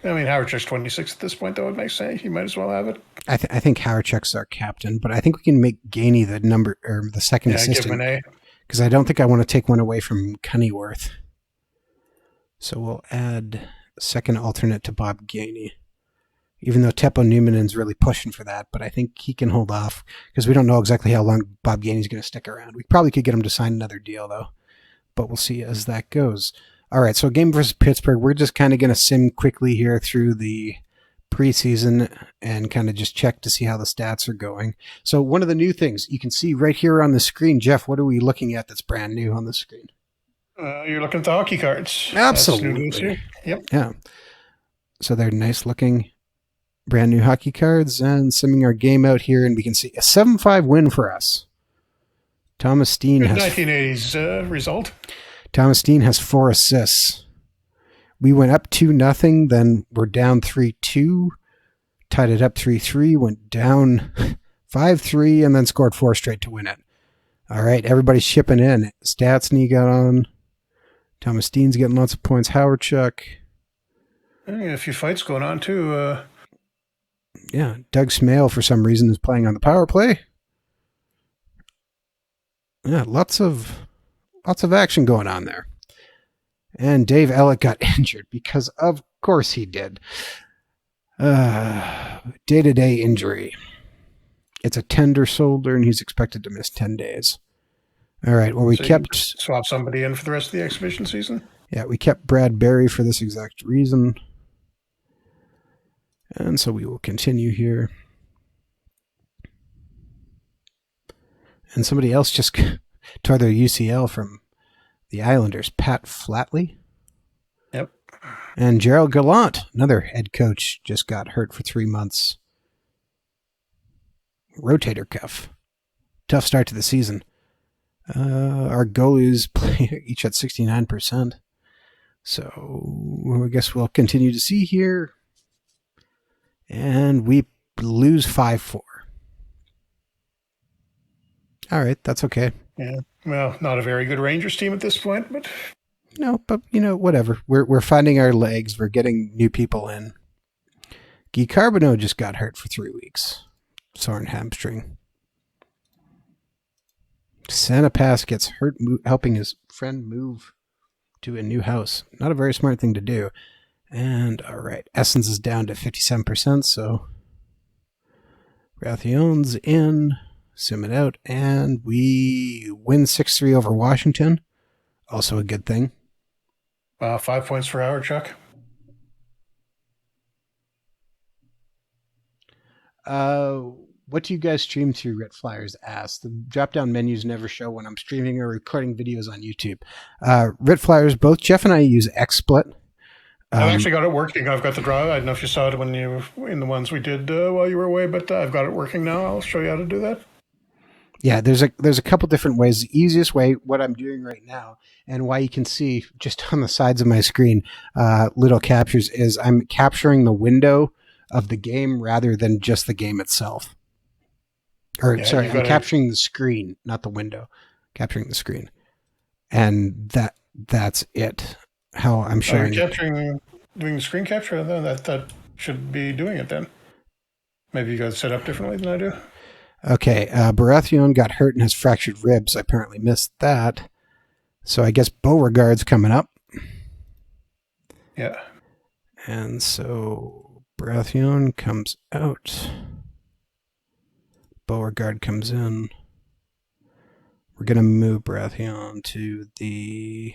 I mean, Howard-Chuck's 26 at this point, though. It makes sense. He might as well have it. I think Howard-Chuck's our captain, but I think we can make Gainey the number or the second assistant. Give him an A. Because I don't think I want to take one away from Cunnyworth. So we'll add a second alternate to Bob Gainey. Even though Teppo Numanen's really pushing for that, but I think he can hold off because we don't know exactly how long Bob Gainey's going to stick around. We probably could get him to sign another deal, though, but we'll see as that goes. All right, so game versus Pittsburgh, we're just kind of going to sim quickly here through the preseason and kind of just check to see how the stats are going. So one of the new things you can see right here on the screen, Jeff, what are we looking at that's brand new on the screen? You're looking at the hockey cards. Absolutely. Yep. Yeah. So they're nice looking brand new hockey cards, and simming our game out here, and we can see a 7-5 win for us. Thomas Steen has 1980s result. Thomas Steen has 4 assists. We went up 2-0, then we're down 3-2, tied it up 3-3, went down 5-3, and then scored 4 straight to win it. All right, everybody's chipping in. Statsny got on. Thomas Steen's getting lots of points. Howardchuk. A few fights going on too. Yeah, Doug Smale for some reason is playing on the power play. Yeah, lots of action going on there. And Dave Ellett got injured because of course he did. Day-to-day injury. It's a tender shoulder and he's expected to miss 10 days. All right, well, we kept... Swap somebody in for the rest of the exhibition season? Yeah, we kept Brad Berry for this exact reason. And so we will continue here. And somebody else just tore their UCL from the Islanders, Pat Flatley. Yep. And Gerald Gallant, another head coach, just got hurt for 3 months. Rotator cuff. Tough start to the season. Our goalies play each at 69%. So I guess we'll continue to see here. And we lose 5-4. All right, that's okay. Yeah, well, not a very good Rangers team at this point, but... No, but, whatever. We're finding our legs. We're getting new people in. Guy Carbonneau just got hurt for 3 weeks. Sore hamstring. Santa Pass gets hurt helping his friend move to a new house. Not a very smart thing to do. And, all right, Essence is down to 57%, so Rathion's in, sim it out, and we win 6-3 over Washington. Also a good thing. 5 points for Howardchuk. What do you guys stream through? Red Flyers asked. The drop-down menus never show when I'm streaming or recording videos on YouTube. Red Flyers, both Jeff and I use XSplit. I've actually got it working. I've got the draw. I don't know if you saw it when you were in the ones we did while you were away, but I've got it working now. I'll show you how to do that. Yeah, there's a couple different ways. The easiest way, what I'm doing right now, and why you can see just on the sides of my screen little captures, is I'm capturing the window of the game rather than just the game itself. Or yeah, sorry, I'm capturing the screen, not the window. Capturing the screen, and that's it. How I'm showing. You're doing the screen capture. Then that should be doing it. Then maybe you got it set up differently than I do. Okay, Baratheon got hurt and has fractured ribs. I apparently missed that. So I guess Beauregard's coming up. Yeah. And so Baratheon comes out. Beauregard comes in. We're going to move Baratheon to the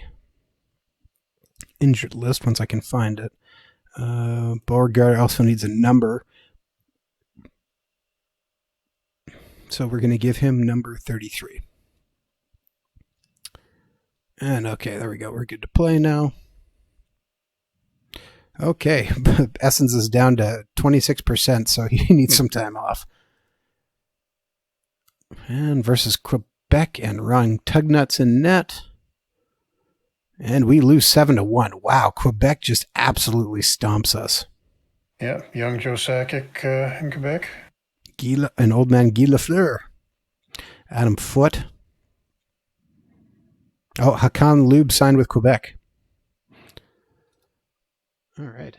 injured list once I can find it. Beauregard also needs a number. So we're going to give him number 33. And okay, there we go. We're good to play now. Okay, Essence is down to 26%, so he needs some time off. And versus Quebec and Ron Tugnuts in net. And we lose 7-1. Wow, Quebec just absolutely stomps us. Yeah, young Joe Sakic in Quebec. An old man Guy Lafleur. Adam Foote. Oh, Hakan Lube signed with Quebec. All right.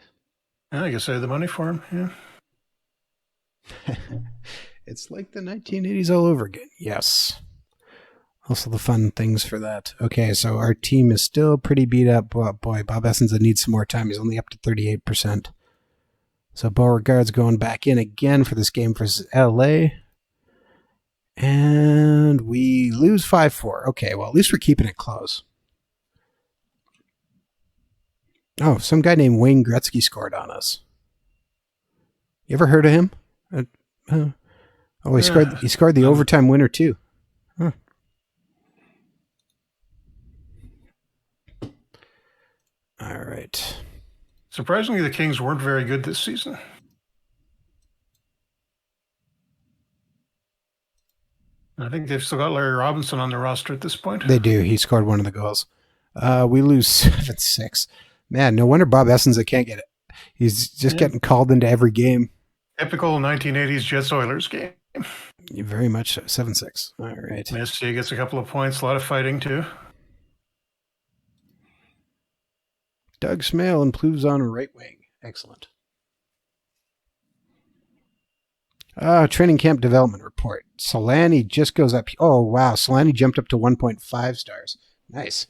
I guess I had the money for him, yeah. It's like the 1980s all over again. Yes. Also the fun things for that. Okay, so our team is still pretty beat up. Oh, boy, Bob Essenza needs some more time. He's only up to 38%. So Beauregard's going back in again for this game versus LA. And we lose 5-4. Okay, well, at least we're keeping it close. Oh, some guy named Wayne Gretzky scored on us. You ever heard of him? He scored the overtime winner too. Huh. All right. Surprisingly, the Kings weren't very good this season. I think they've still got Larry Robinson on their roster at this point. They do. He scored one of the goals. We lose 7-6. Man, no wonder Bob Essenza can't get it. He's just getting called into every game. Typical 1980s Jets-Oilers game. Very much so. 7-6. All right. SJ gets a couple of points. A lot of fighting, too. Doug Smale improves on right wing. Excellent. Training camp development report. Solani just goes up. Oh, wow. Solani jumped up to 1.5 stars. Nice.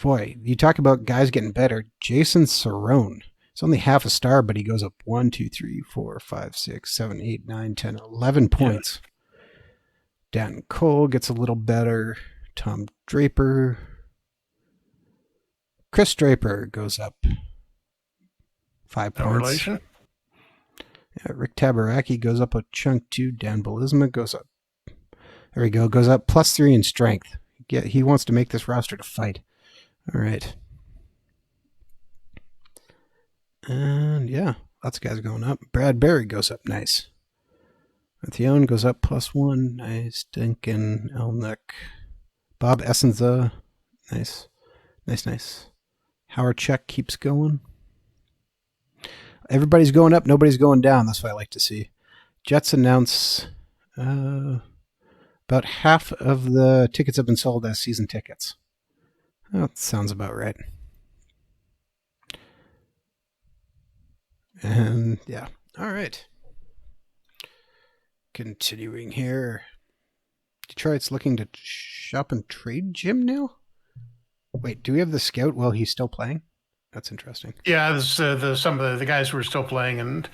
Boy, you talk about guys getting better. Jason Cerrone. It's only half a star, but he goes up 1, 2, 3, 4, 5, 6, 7, 8, 9, 10, 11 points. Yeah. Dan Cole gets a little better. Tom Draper. Chris Draper goes up 5 points. Relation. Yeah, Rick Tabaraki goes up a chunk too. Dan Belisma goes up. There we go. Goes up +3 in strength. He wants to make this roster to fight. All right. And yeah, lots of guys going up. Brad Berry goes up nice. Mathion goes up +1. Nice. Duncan Elnick. Bob Essenza. Nice. Nice. Howard Chuck keeps going. Everybody's going up. Nobody's going down. That's what I like to see. Jets announce about half of the tickets have been sold as season tickets. Oh, that sounds about right. And yeah. All right. Continuing here. Detroit's looking to shop and trade Jim now? Wait, do we have the scout while he's still playing? That's interesting. Yeah, some of the guys who are still playing and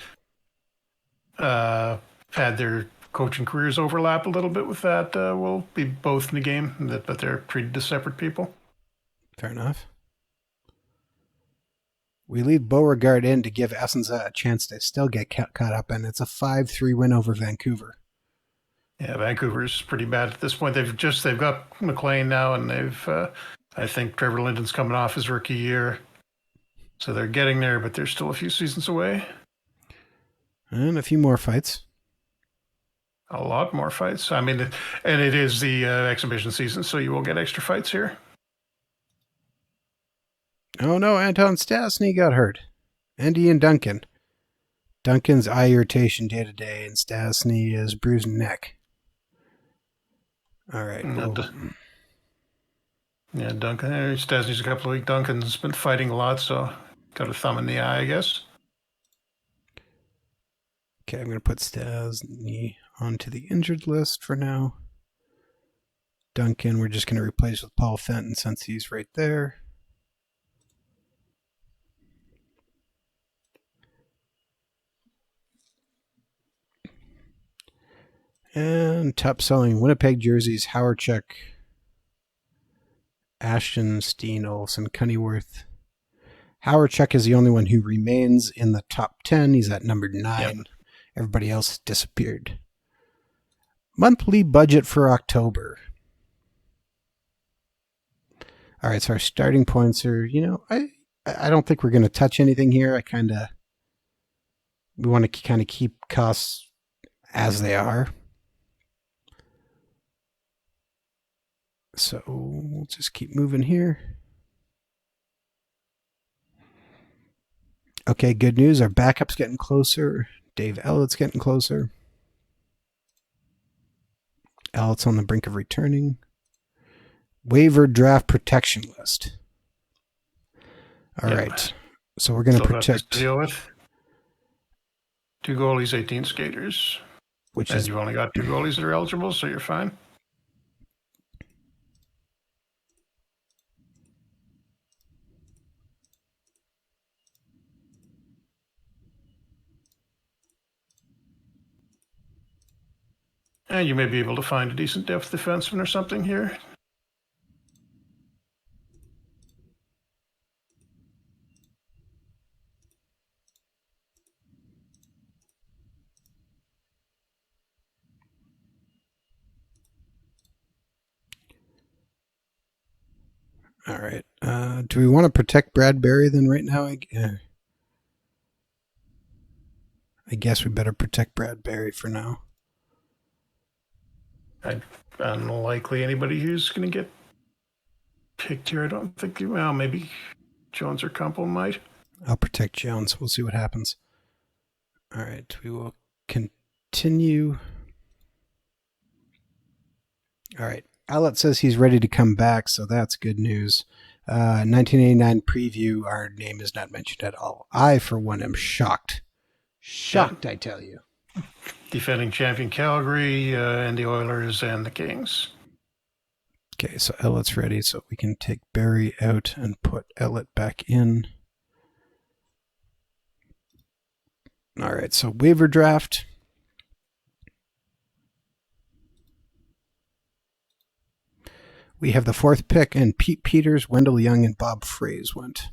had their coaching careers overlap a little bit with that will be both in the game, but they're treated as separate people. Fair enough. We leave Beauregard in to give Essenza a chance to still get caught up, and it's a 5-3 win over Vancouver. Yeah, Vancouver's pretty bad at this point. They've got McLean now, and I think Trevor Linden's coming off his rookie year. So they're getting there, but they're still a few seasons away. And a few more fights. A lot more fights. I mean, and it is the exhibition season, so you will get extra fights here. Oh no, Anton Stastny got hurt. And Ian Duncan. Duncan's eye irritation day to day, and Stastny is bruised neck. All right. Yeah, Duncan. Stastny's a couple of weeks. Duncan's been fighting a lot, so got a thumb in the eye, I guess. Okay, I'm going to put Stastny onto the injured list for now. Duncan, we're just going to replace with Paul Fenton since he's right there. And top selling Winnipeg jerseys, Howard Chuck, Ashton, Steen, Olsen, Cunnyworth. Howard Chuck is the only one who remains in the top 10. He's at number 9. Yep. Everybody else disappeared. Monthly budget for October. All right, so our starting points are, I don't think we're going to touch anything here. We want to kind of keep costs as they are. So we'll just keep moving here. Okay, good news. Our backup's getting closer. Dave Elliot's getting closer. Elliot's on the brink of returning. Waiver draft protection list. All right. So we're going to protect. Deal with 2 goalies, 18 skaters. which And is you've only got 2 goalies that are eligible, so you're fine. And you may be able to find a decent depth defenseman or something here. all right. Do we want to protect Bradbury then right now? I guess we better protect Bradbury for now. Unlikely anybody who's going to get picked here. I don't think. Well, maybe Jones or Campbell might. I'll protect Jones. We'll see what happens. All right. We will continue. All right. Outlet says he's ready to come back, so that's good news. 1989 preview. Our name is not mentioned at all. I, for one, am shocked. Shocked, I tell you. Defending champion Calgary and the Oilers and the Kings. Okay, so Elliot's ready, so we can take Barry out and put Elliot back in. All right, so waiver draft. We have the 4th pick, and Pete Peters, Wendell Young, and Bob Fraze went.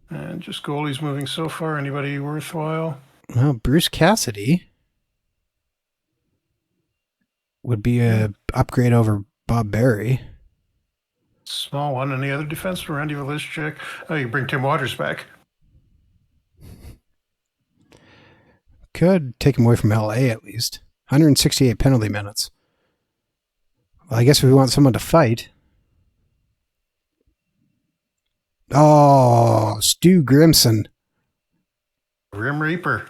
And just goalies moving so far. Anybody worthwhile? Well, Bruce Cassidy would be a upgrade over Bob Barry. Small one. Any other defenseman? Randy Velishchek. Oh, you bring Tim Waters back. Could take him away from LA at least. 168 penalty minutes. Well, I guess if we want someone to fight. Oh, Stu Grimson. Grim Reaper.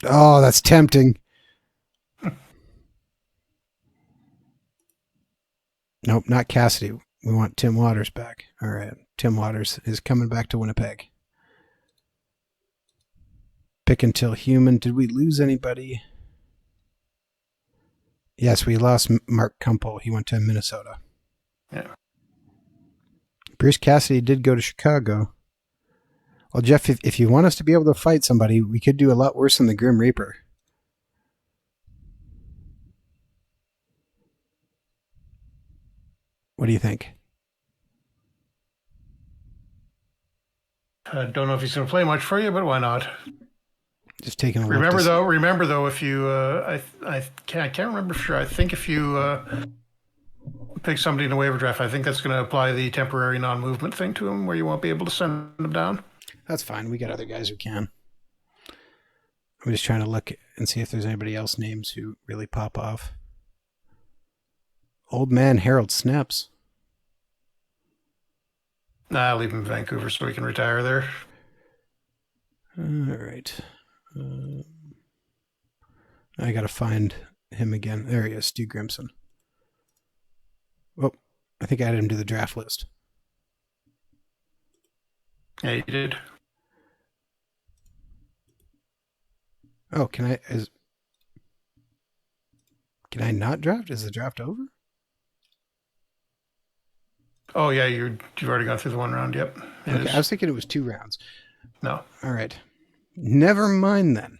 Oh, that's tempting. Nope, not Cassidy. We want Tim Waters back. All right, Tim Waters is coming back to Winnipeg. Pick until human. Did we lose anybody? Yes, we lost Mark Kumpel. He went to Minnesota. Yeah. Bruce Cassidy did go to Chicago. Well, Jeff, if you want us to be able to fight somebody, we could do a lot worse than the Grim Reaper. What do you think? I don't know if he's going to play much for you, but why not? Just taking a look. Remember though, if you, I can't remember for sure. I think if you pick somebody in a waiver draft, I think that's going to apply the temporary non-movement thing to him, where you won't be able to send them down. That's fine. We got other guys who can. I'm just trying to look and see if there's anybody else names who really pop off. Old man Harold Snaps. Nah, leave him in Vancouver so he can retire there. All right. I got to find him again. There he is, Stu Grimson. Oh, I think I added him to the draft list. Yeah, you did. Oh, can I not draft? Is the draft over? Oh yeah, you've already gone through the 1 round. Yep. Okay, I was thinking it was 2 rounds. No. All right. Never mind then.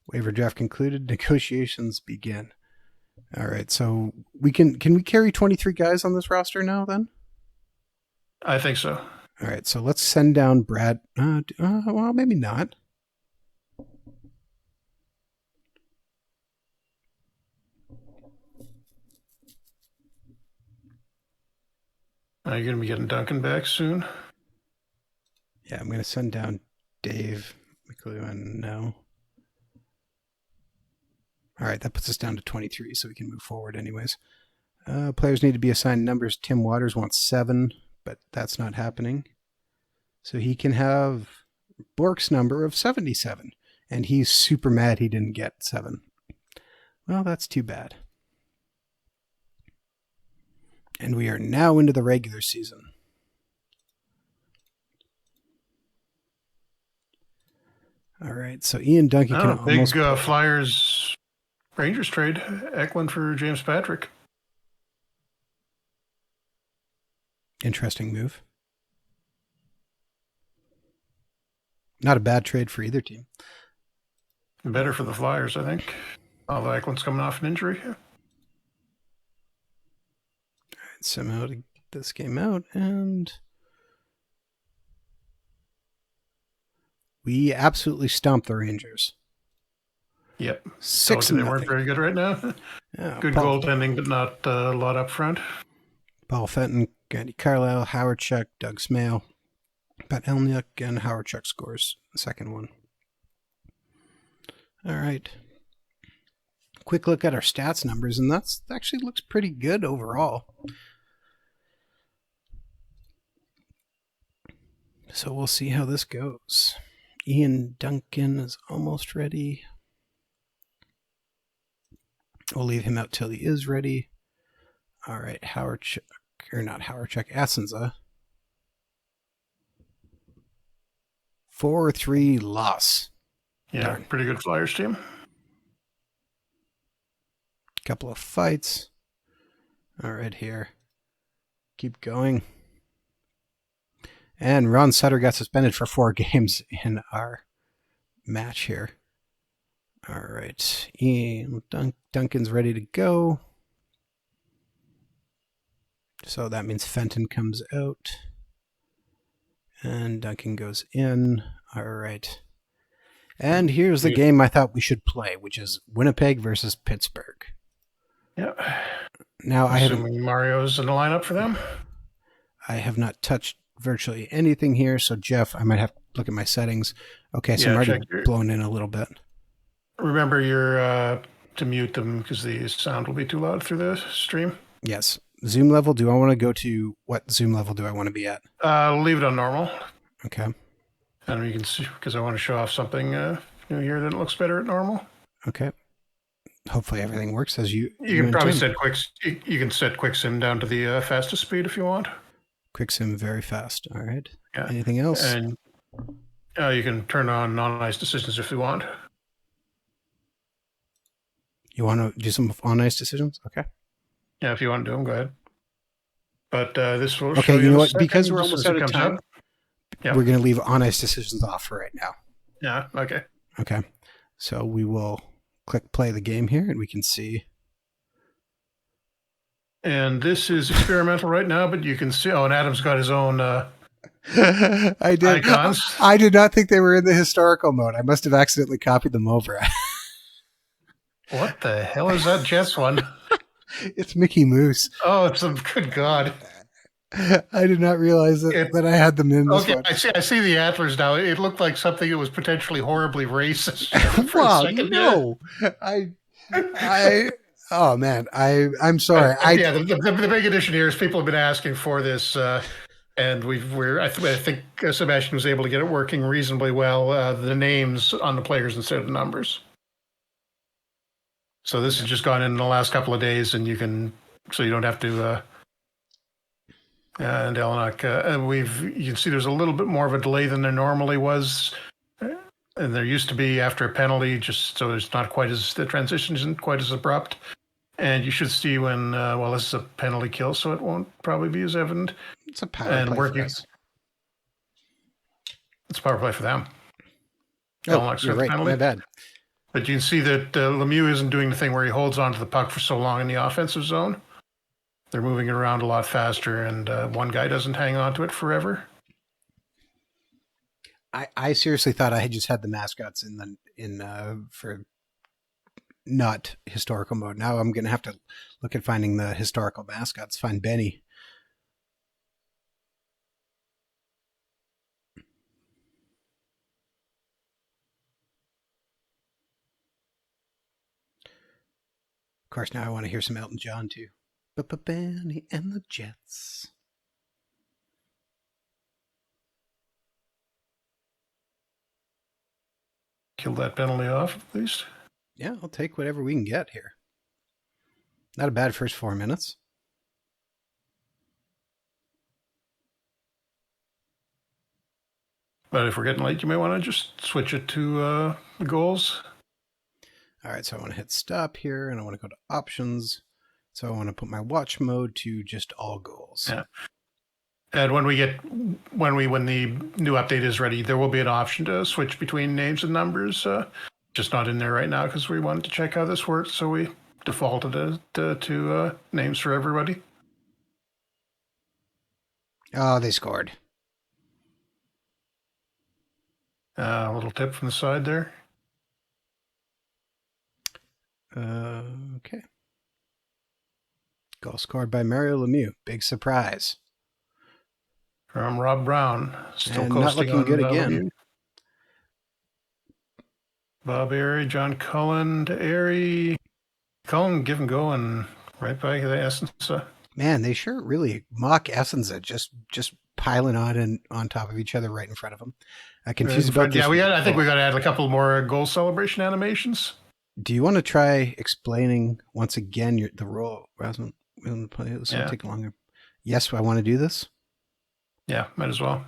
Waiver draft concluded. Negotiations begin. All right. So can we carry 23 guys on this roster now then? I think so. All right. So let's send down Brad. Well, maybe not. Are you going to be getting Duncan back soon? Yeah, I'm going to send down Dave McLuhan now. All right, that puts us down to 23, so we can move forward anyways. Players need to be assigned numbers. Tim Waters wants 7, but that's not happening. So he can have Bork's number of 77, and he's super mad he didn't get 7. Well, that's too bad. And we are now into the regular season. All right, so Ian Duncan can almost... Big Flyers Rangers trade. Eklund for James Patrick. Interesting move. Not a bad trade for either team. Better for the Flyers, I think. Although Eklund's coming off an injury. All right, somehow to get this game out, and we absolutely stomped the Rangers. Yep. 6-0. They weren't very good right now. Yeah, Good goaltending, but not a lot up front. Paul Fenton, Gandhi Carlisle, Howard Chuck, Doug Smale. Pat Elniak and Howard Chuck scores the second one. All right. Quick look at our stats numbers, and that's actually looks pretty good overall. So we'll see how this goes. Ian Duncan is almost ready. We'll leave him out till he is ready. All right, Howard Chuck, or not Howard Chuck, Asenza. 4-3 loss. Yeah, darn. Pretty good Flyers team. Couple of fights. All right, here. Keep going. And Ron Sutter got suspended for 4 games in our match here. All right. Ian Duncan's ready to go. So that means Fenton comes out. And Duncan goes in. All right. And here's the game I thought we should play, which is Winnipeg versus Pittsburgh. Yeah. Now Assuming Mario's in the lineup for them. I have not touched virtually anything here, so Jeff, I might have to look at my settings. Okay, so I'm already blown in a little bit. Remember to mute them because the sound will be too loud through the stream. Yes. Zoom level, do I want to go to, what Zoom level do I want to be at? Leave it on normal. Okay. And you can see, because I want to show off something new here that looks better at normal. Okay. Hopefully everything works as you can probably set you can set quick sim down to the fastest speed if you want. Quick sim very fast. All right. Yeah. Anything else? And you can turn on on-ice decisions if you want. You want to do some on-ice decisions? Okay. Yeah, if you want to do them, go ahead. But this will okay, you know what? Because we're almost out of time, yeah. We're going to leave on-ice decisions off for right now. Yeah, okay. Okay. So we will click play the game here, and we can see. And this is experimental right now, but you can see. Oh, and Adam's got his own icons. I did not think they were in the historical mode. I must have accidentally copied them over. What the hell is that Jets one? It's Mickey Mouse. Oh, it's a good God. I did not realize that I had them in this one. I see the antlers now. It looked like something that was potentially horribly racist. Wow, no. Oh man, I'm sorry. The big addition here is people have been asking for this, and I think Sebastian was able to get it working reasonably well. The names on the players instead of the numbers. So this has just gone in the last couple of days, and you don't have to. And Elniak, you can see there's a little bit more of a delay than there normally was, and there used to be after a penalty, just so it's not quite as the transition isn't quite as abrupt. And you should see when this is a penalty kill, so it won't probably be as evident. It's a power play for us. It's a power play for them. Oh, you're right. My bad. But you can see that Lemieux isn't doing the thing where he holds onto the puck for so long in the offensive zone. They're moving it around a lot faster, and one guy doesn't hang on to it forever. I seriously thought I had just had the mascots for not historical mode. Now I'm going to have to look at finding the historical mascots. Find Benny. Of course, now I want to hear some Elton John too. Benny and the Jets. Kill that penalty off, at least. Yeah, I'll take whatever we can get here. Not a bad first 4 minutes. But if we're getting late, you may want to just switch it to the goals. All right, so I want to hit stop here, and I want to go to options. So I want to put my watch mode to just all goals. Yeah. And when the new update is ready, there will be an option to switch between names and numbers. Just not in there right now because we wanted to check how this works, so we defaulted it to names for everybody. Oh, they scored. A little tip from the side there. Okay. Goal scored by Mario Lemieux. Big surprise. From Rob Brown. Still and coasting not looking good again. Lemieux. Bob Airy, John Cullen to Airy. Cullen give and go and right back to the Essence. Man, they sure really mock Essence just piling on top of each other right in front of them. Confused about this. Yeah, I think we got to add a couple more goal celebration animations. Do you want to try explaining once again the role rather than play? This will take longer. Yes, I want to do this. Yeah, might as well.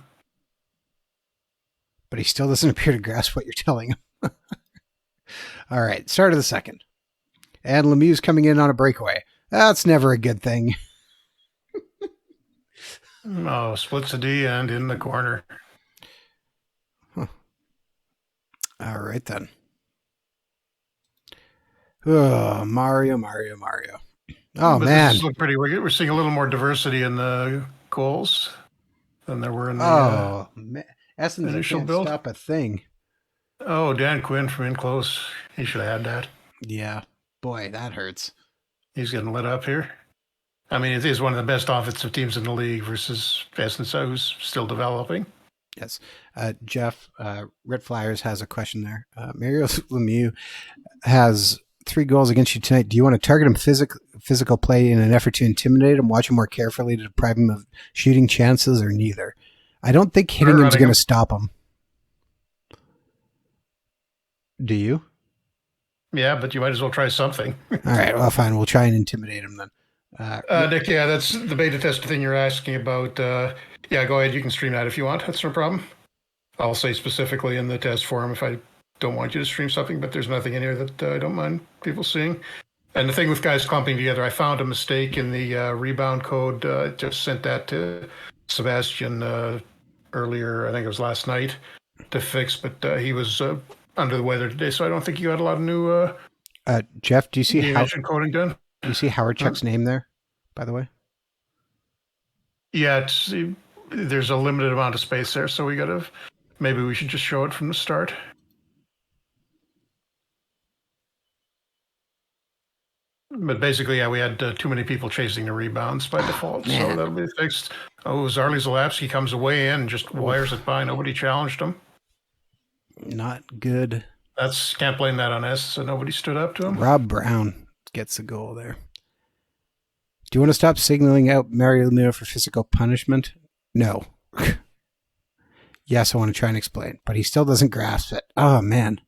But he still doesn't appear to grasp what you're telling him. All right, start of the second. And Lemieux's coming in on a breakaway. That's never a good thing. Oh, splits the D and in the corner. Huh. All right, then. Oh, Mario. Oh, but man. This look pretty. We're seeing a little more diversity in the goals than there were in the man. Essence initial can't build. Stop a thing. Oh, Dan Quinn from in close. He should have had that. Yeah. Boy, that hurts. He's getting lit up here. I mean, it is one of the best offensive teams in the league versus Essence, who's still developing. Yes. Jeff, Red Flyers has a question there. Mario Lemieux has 3 goals against you tonight. Do you want to target him physical play in an effort to intimidate him, watch him more carefully to deprive him of shooting chances, or neither? I don't think hitting him is going to stop him. Do you? Yeah, but you might as well try something. All right, well, fine. We'll try and intimidate him then. Nick, that's the beta test thing you're asking about. Yeah, go ahead. You can stream that if you want. That's no problem. I'll say specifically in the test forum if I don't want you to stream something, but there's nothing in here that I don't mind people seeing. And the thing with guys clumping together, I found a mistake in the rebound code. Just sent that to Sebastian earlier, I think it was last night, to fix, but he was under the weather today, so I don't think you had a lot of new Jeff, do you see coding done? Do you see Howard Chuck's name there, by the way? Yeah, there's a limited amount of space there, so maybe we should just show it from the start. But basically, yeah, we had too many people chasing the rebounds by default, so that'll be fixed. Oh, Zarly Zalapski comes away in and just wires it by. Nobody challenged him. Not good. Can't blame that on us, so nobody stood up to him. Rob Brown gets the goal there. Do you want to stop signaling out Mario Lemieux for physical punishment? No. Yes, I want to try and explain, but he still doesn't grasp it. Oh, man.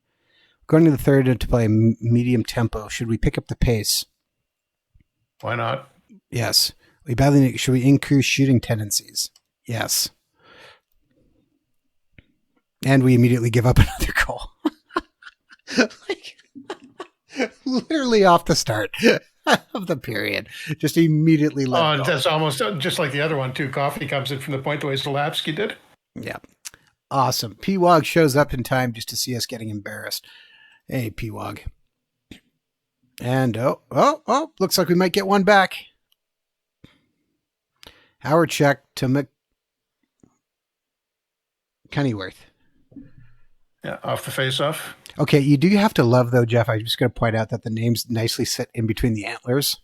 Going to the third to play medium tempo. Should we pick up the pace? Why not? Yes. Should we increase shooting tendencies? Yes. And we immediately give up another goal. Literally off the start of the period. Just immediately let go. That's almost just like the other one, too. Coffee comes in from the point the way Zalapski did. Yeah. Awesome. P-Wog shows up in time just to see us getting embarrassed. Hey, P-Wog. And, looks like we might get one back. Howard check to Kennyworth. Yeah, off the face-off. Okay, you do have to love, though, Jeff. I'm just going to point out that the names nicely sit in between the antlers.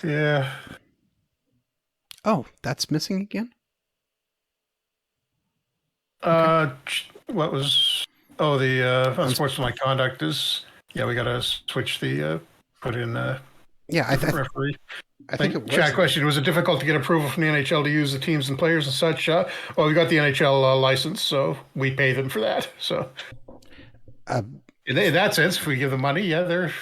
Yeah. Oh, that's missing again? Okay. What was... Oh, the unsportsmanlike conduct is... Yeah, we got to switch the... put in... referee. I think it was. Chat question, was it difficult to get approval from the NHL to use the teams and players and such? Well, we got the NHL license, so we pay them for that. So in that sense, if we give them money, yeah, they're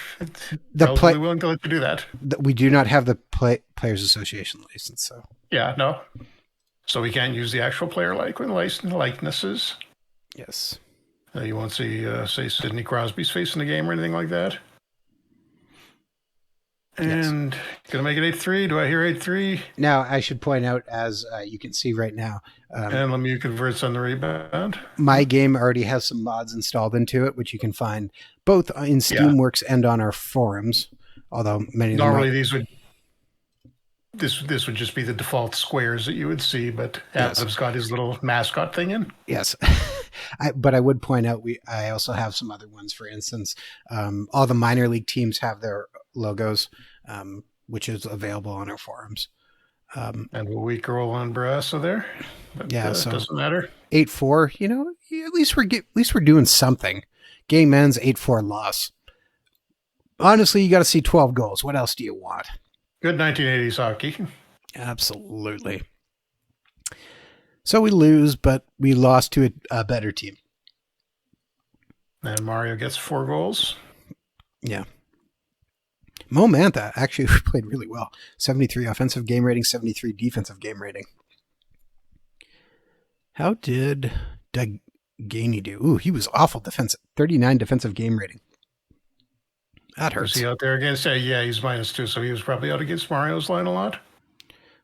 relatively willing to let you do that. We do not have the Players Association license, so. Yeah, no. So we can't use the actual player likenesses. Yes. You won't see, say, Sidney Crosby's face in the game or anything like that. And going to make it 8-3. Do I hear 8-3? Now, I should point out, as you can see right now. And Lemieux converts on the rebound. My game already has some mods installed into it, which you can find both in Steamworks and on our forums. Although many of them normally these would this would just be the default squares that you would see, but Adam's got his little mascot thing in. Yes. But I would point out I also have some other ones. For instance, all the minor league teams have their logos, which is available on our forums. And a weak roll on Barassa there. But, so doesn't matter. 8-4. At least we're doing something. Game ends 8-4 loss. Honestly, you got to see 12 goals. What else do you want? Good 1980s hockey. Absolutely. So we lose, but we lost to a better team. And Mario gets 4 goals. Yeah. Mo Mantha actually played really well. 73 offensive game rating, 73 defensive game rating. How did Doug Gainey do? Ooh, he was awful defensive. 39 defensive game rating. That hurts. Was he out there against? Yeah, he's -2, so he was probably out against Mario's line a lot.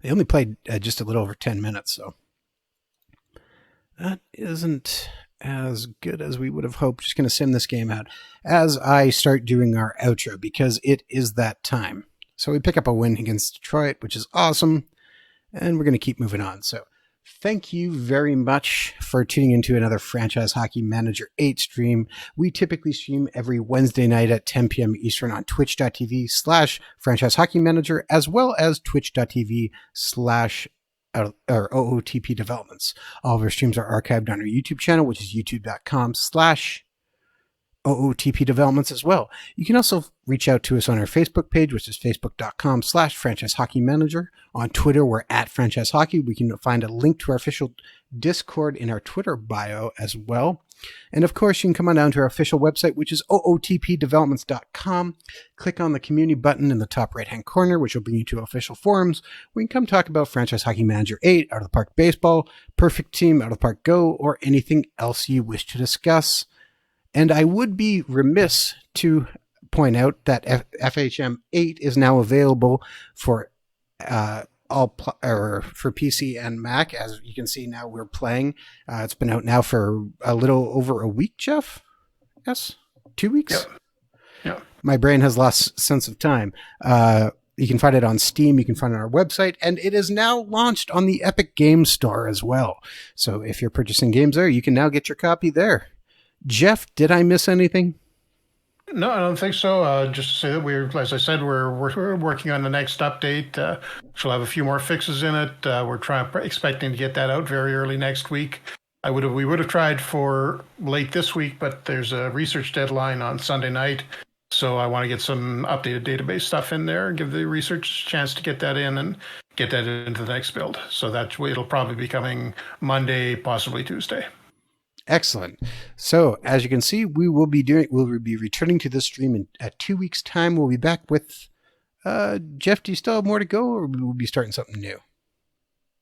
They only played just a little over 10 minutes, so that isn't as good as we would have hoped. Just going to sim this game out as I start doing our outro because it is that time. So we pick up a win against Detroit, which is awesome, and we're going to keep moving on. So thank you very much for tuning into another Franchise Hockey Manager 8 stream. We typically stream every Wednesday night at 10 p.m. Eastern on twitch.tv/Franchise Hockey Manager, as well as twitch.tv/OOTP Developments. All of our streams are archived on our YouTube channel, which is youtube.com/OOTP Developments as well. You can also reach out to us on our Facebook page, which is facebook.com/Franchise Hockey Manager. On Twitter, we're at Franchise Hockey. We can find a link to our official Discord in our Twitter bio as well. And of course, you can come on down to our official website, which is ootpdevelopments.com. Click on the community button in the top right-hand corner, which will bring you to official forums. We can come talk about Franchise Hockey Manager 8, Out of the Park Baseball, Perfect Team, Out of the Park Go, or anything else you wish to discuss. And I would be remiss to point out that FHM 8 is now available for for PC and Mac. As you can see, now we're playing. It's been out now for a little over a week, Jeff. Yes, 2 weeks. Yep. My brain has lost sense of time. You can find it on Steam. You can find it on our website, and it is now launched on the Epic Games Store as well. So if you're purchasing games there, you can now get your copy there. Jeff, did I miss anything? No, I don't think so. Just to say that as I said, we're working on the next update. She'll have a few more fixes in it. We're expecting to get that out very early next week. We would have tried for late this week, but there's a research deadline on Sunday night. So I want to get some updated database stuff in there, give the research a chance to get that in and get that into the next build. So it'll probably be coming Monday, possibly Tuesday. Excellent. So as you can see, we'll be returning to this stream in 2 weeks' time. We'll be back with Jeff. Do you still have more to go, or we'll be starting something new?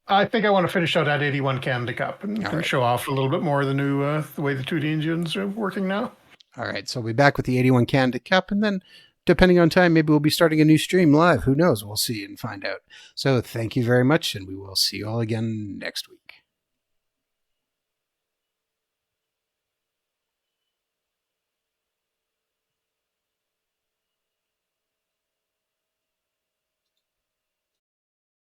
I think I want to finish out that 81 Canada Cup and show off a little bit more of the new the way the 2D engines are working now. All right. So we'll be back with the 81 Canada Cup, and then depending on time, maybe we'll be starting a new stream live. Who knows? We'll see and find out. So thank you very much, and we will see you all again next week.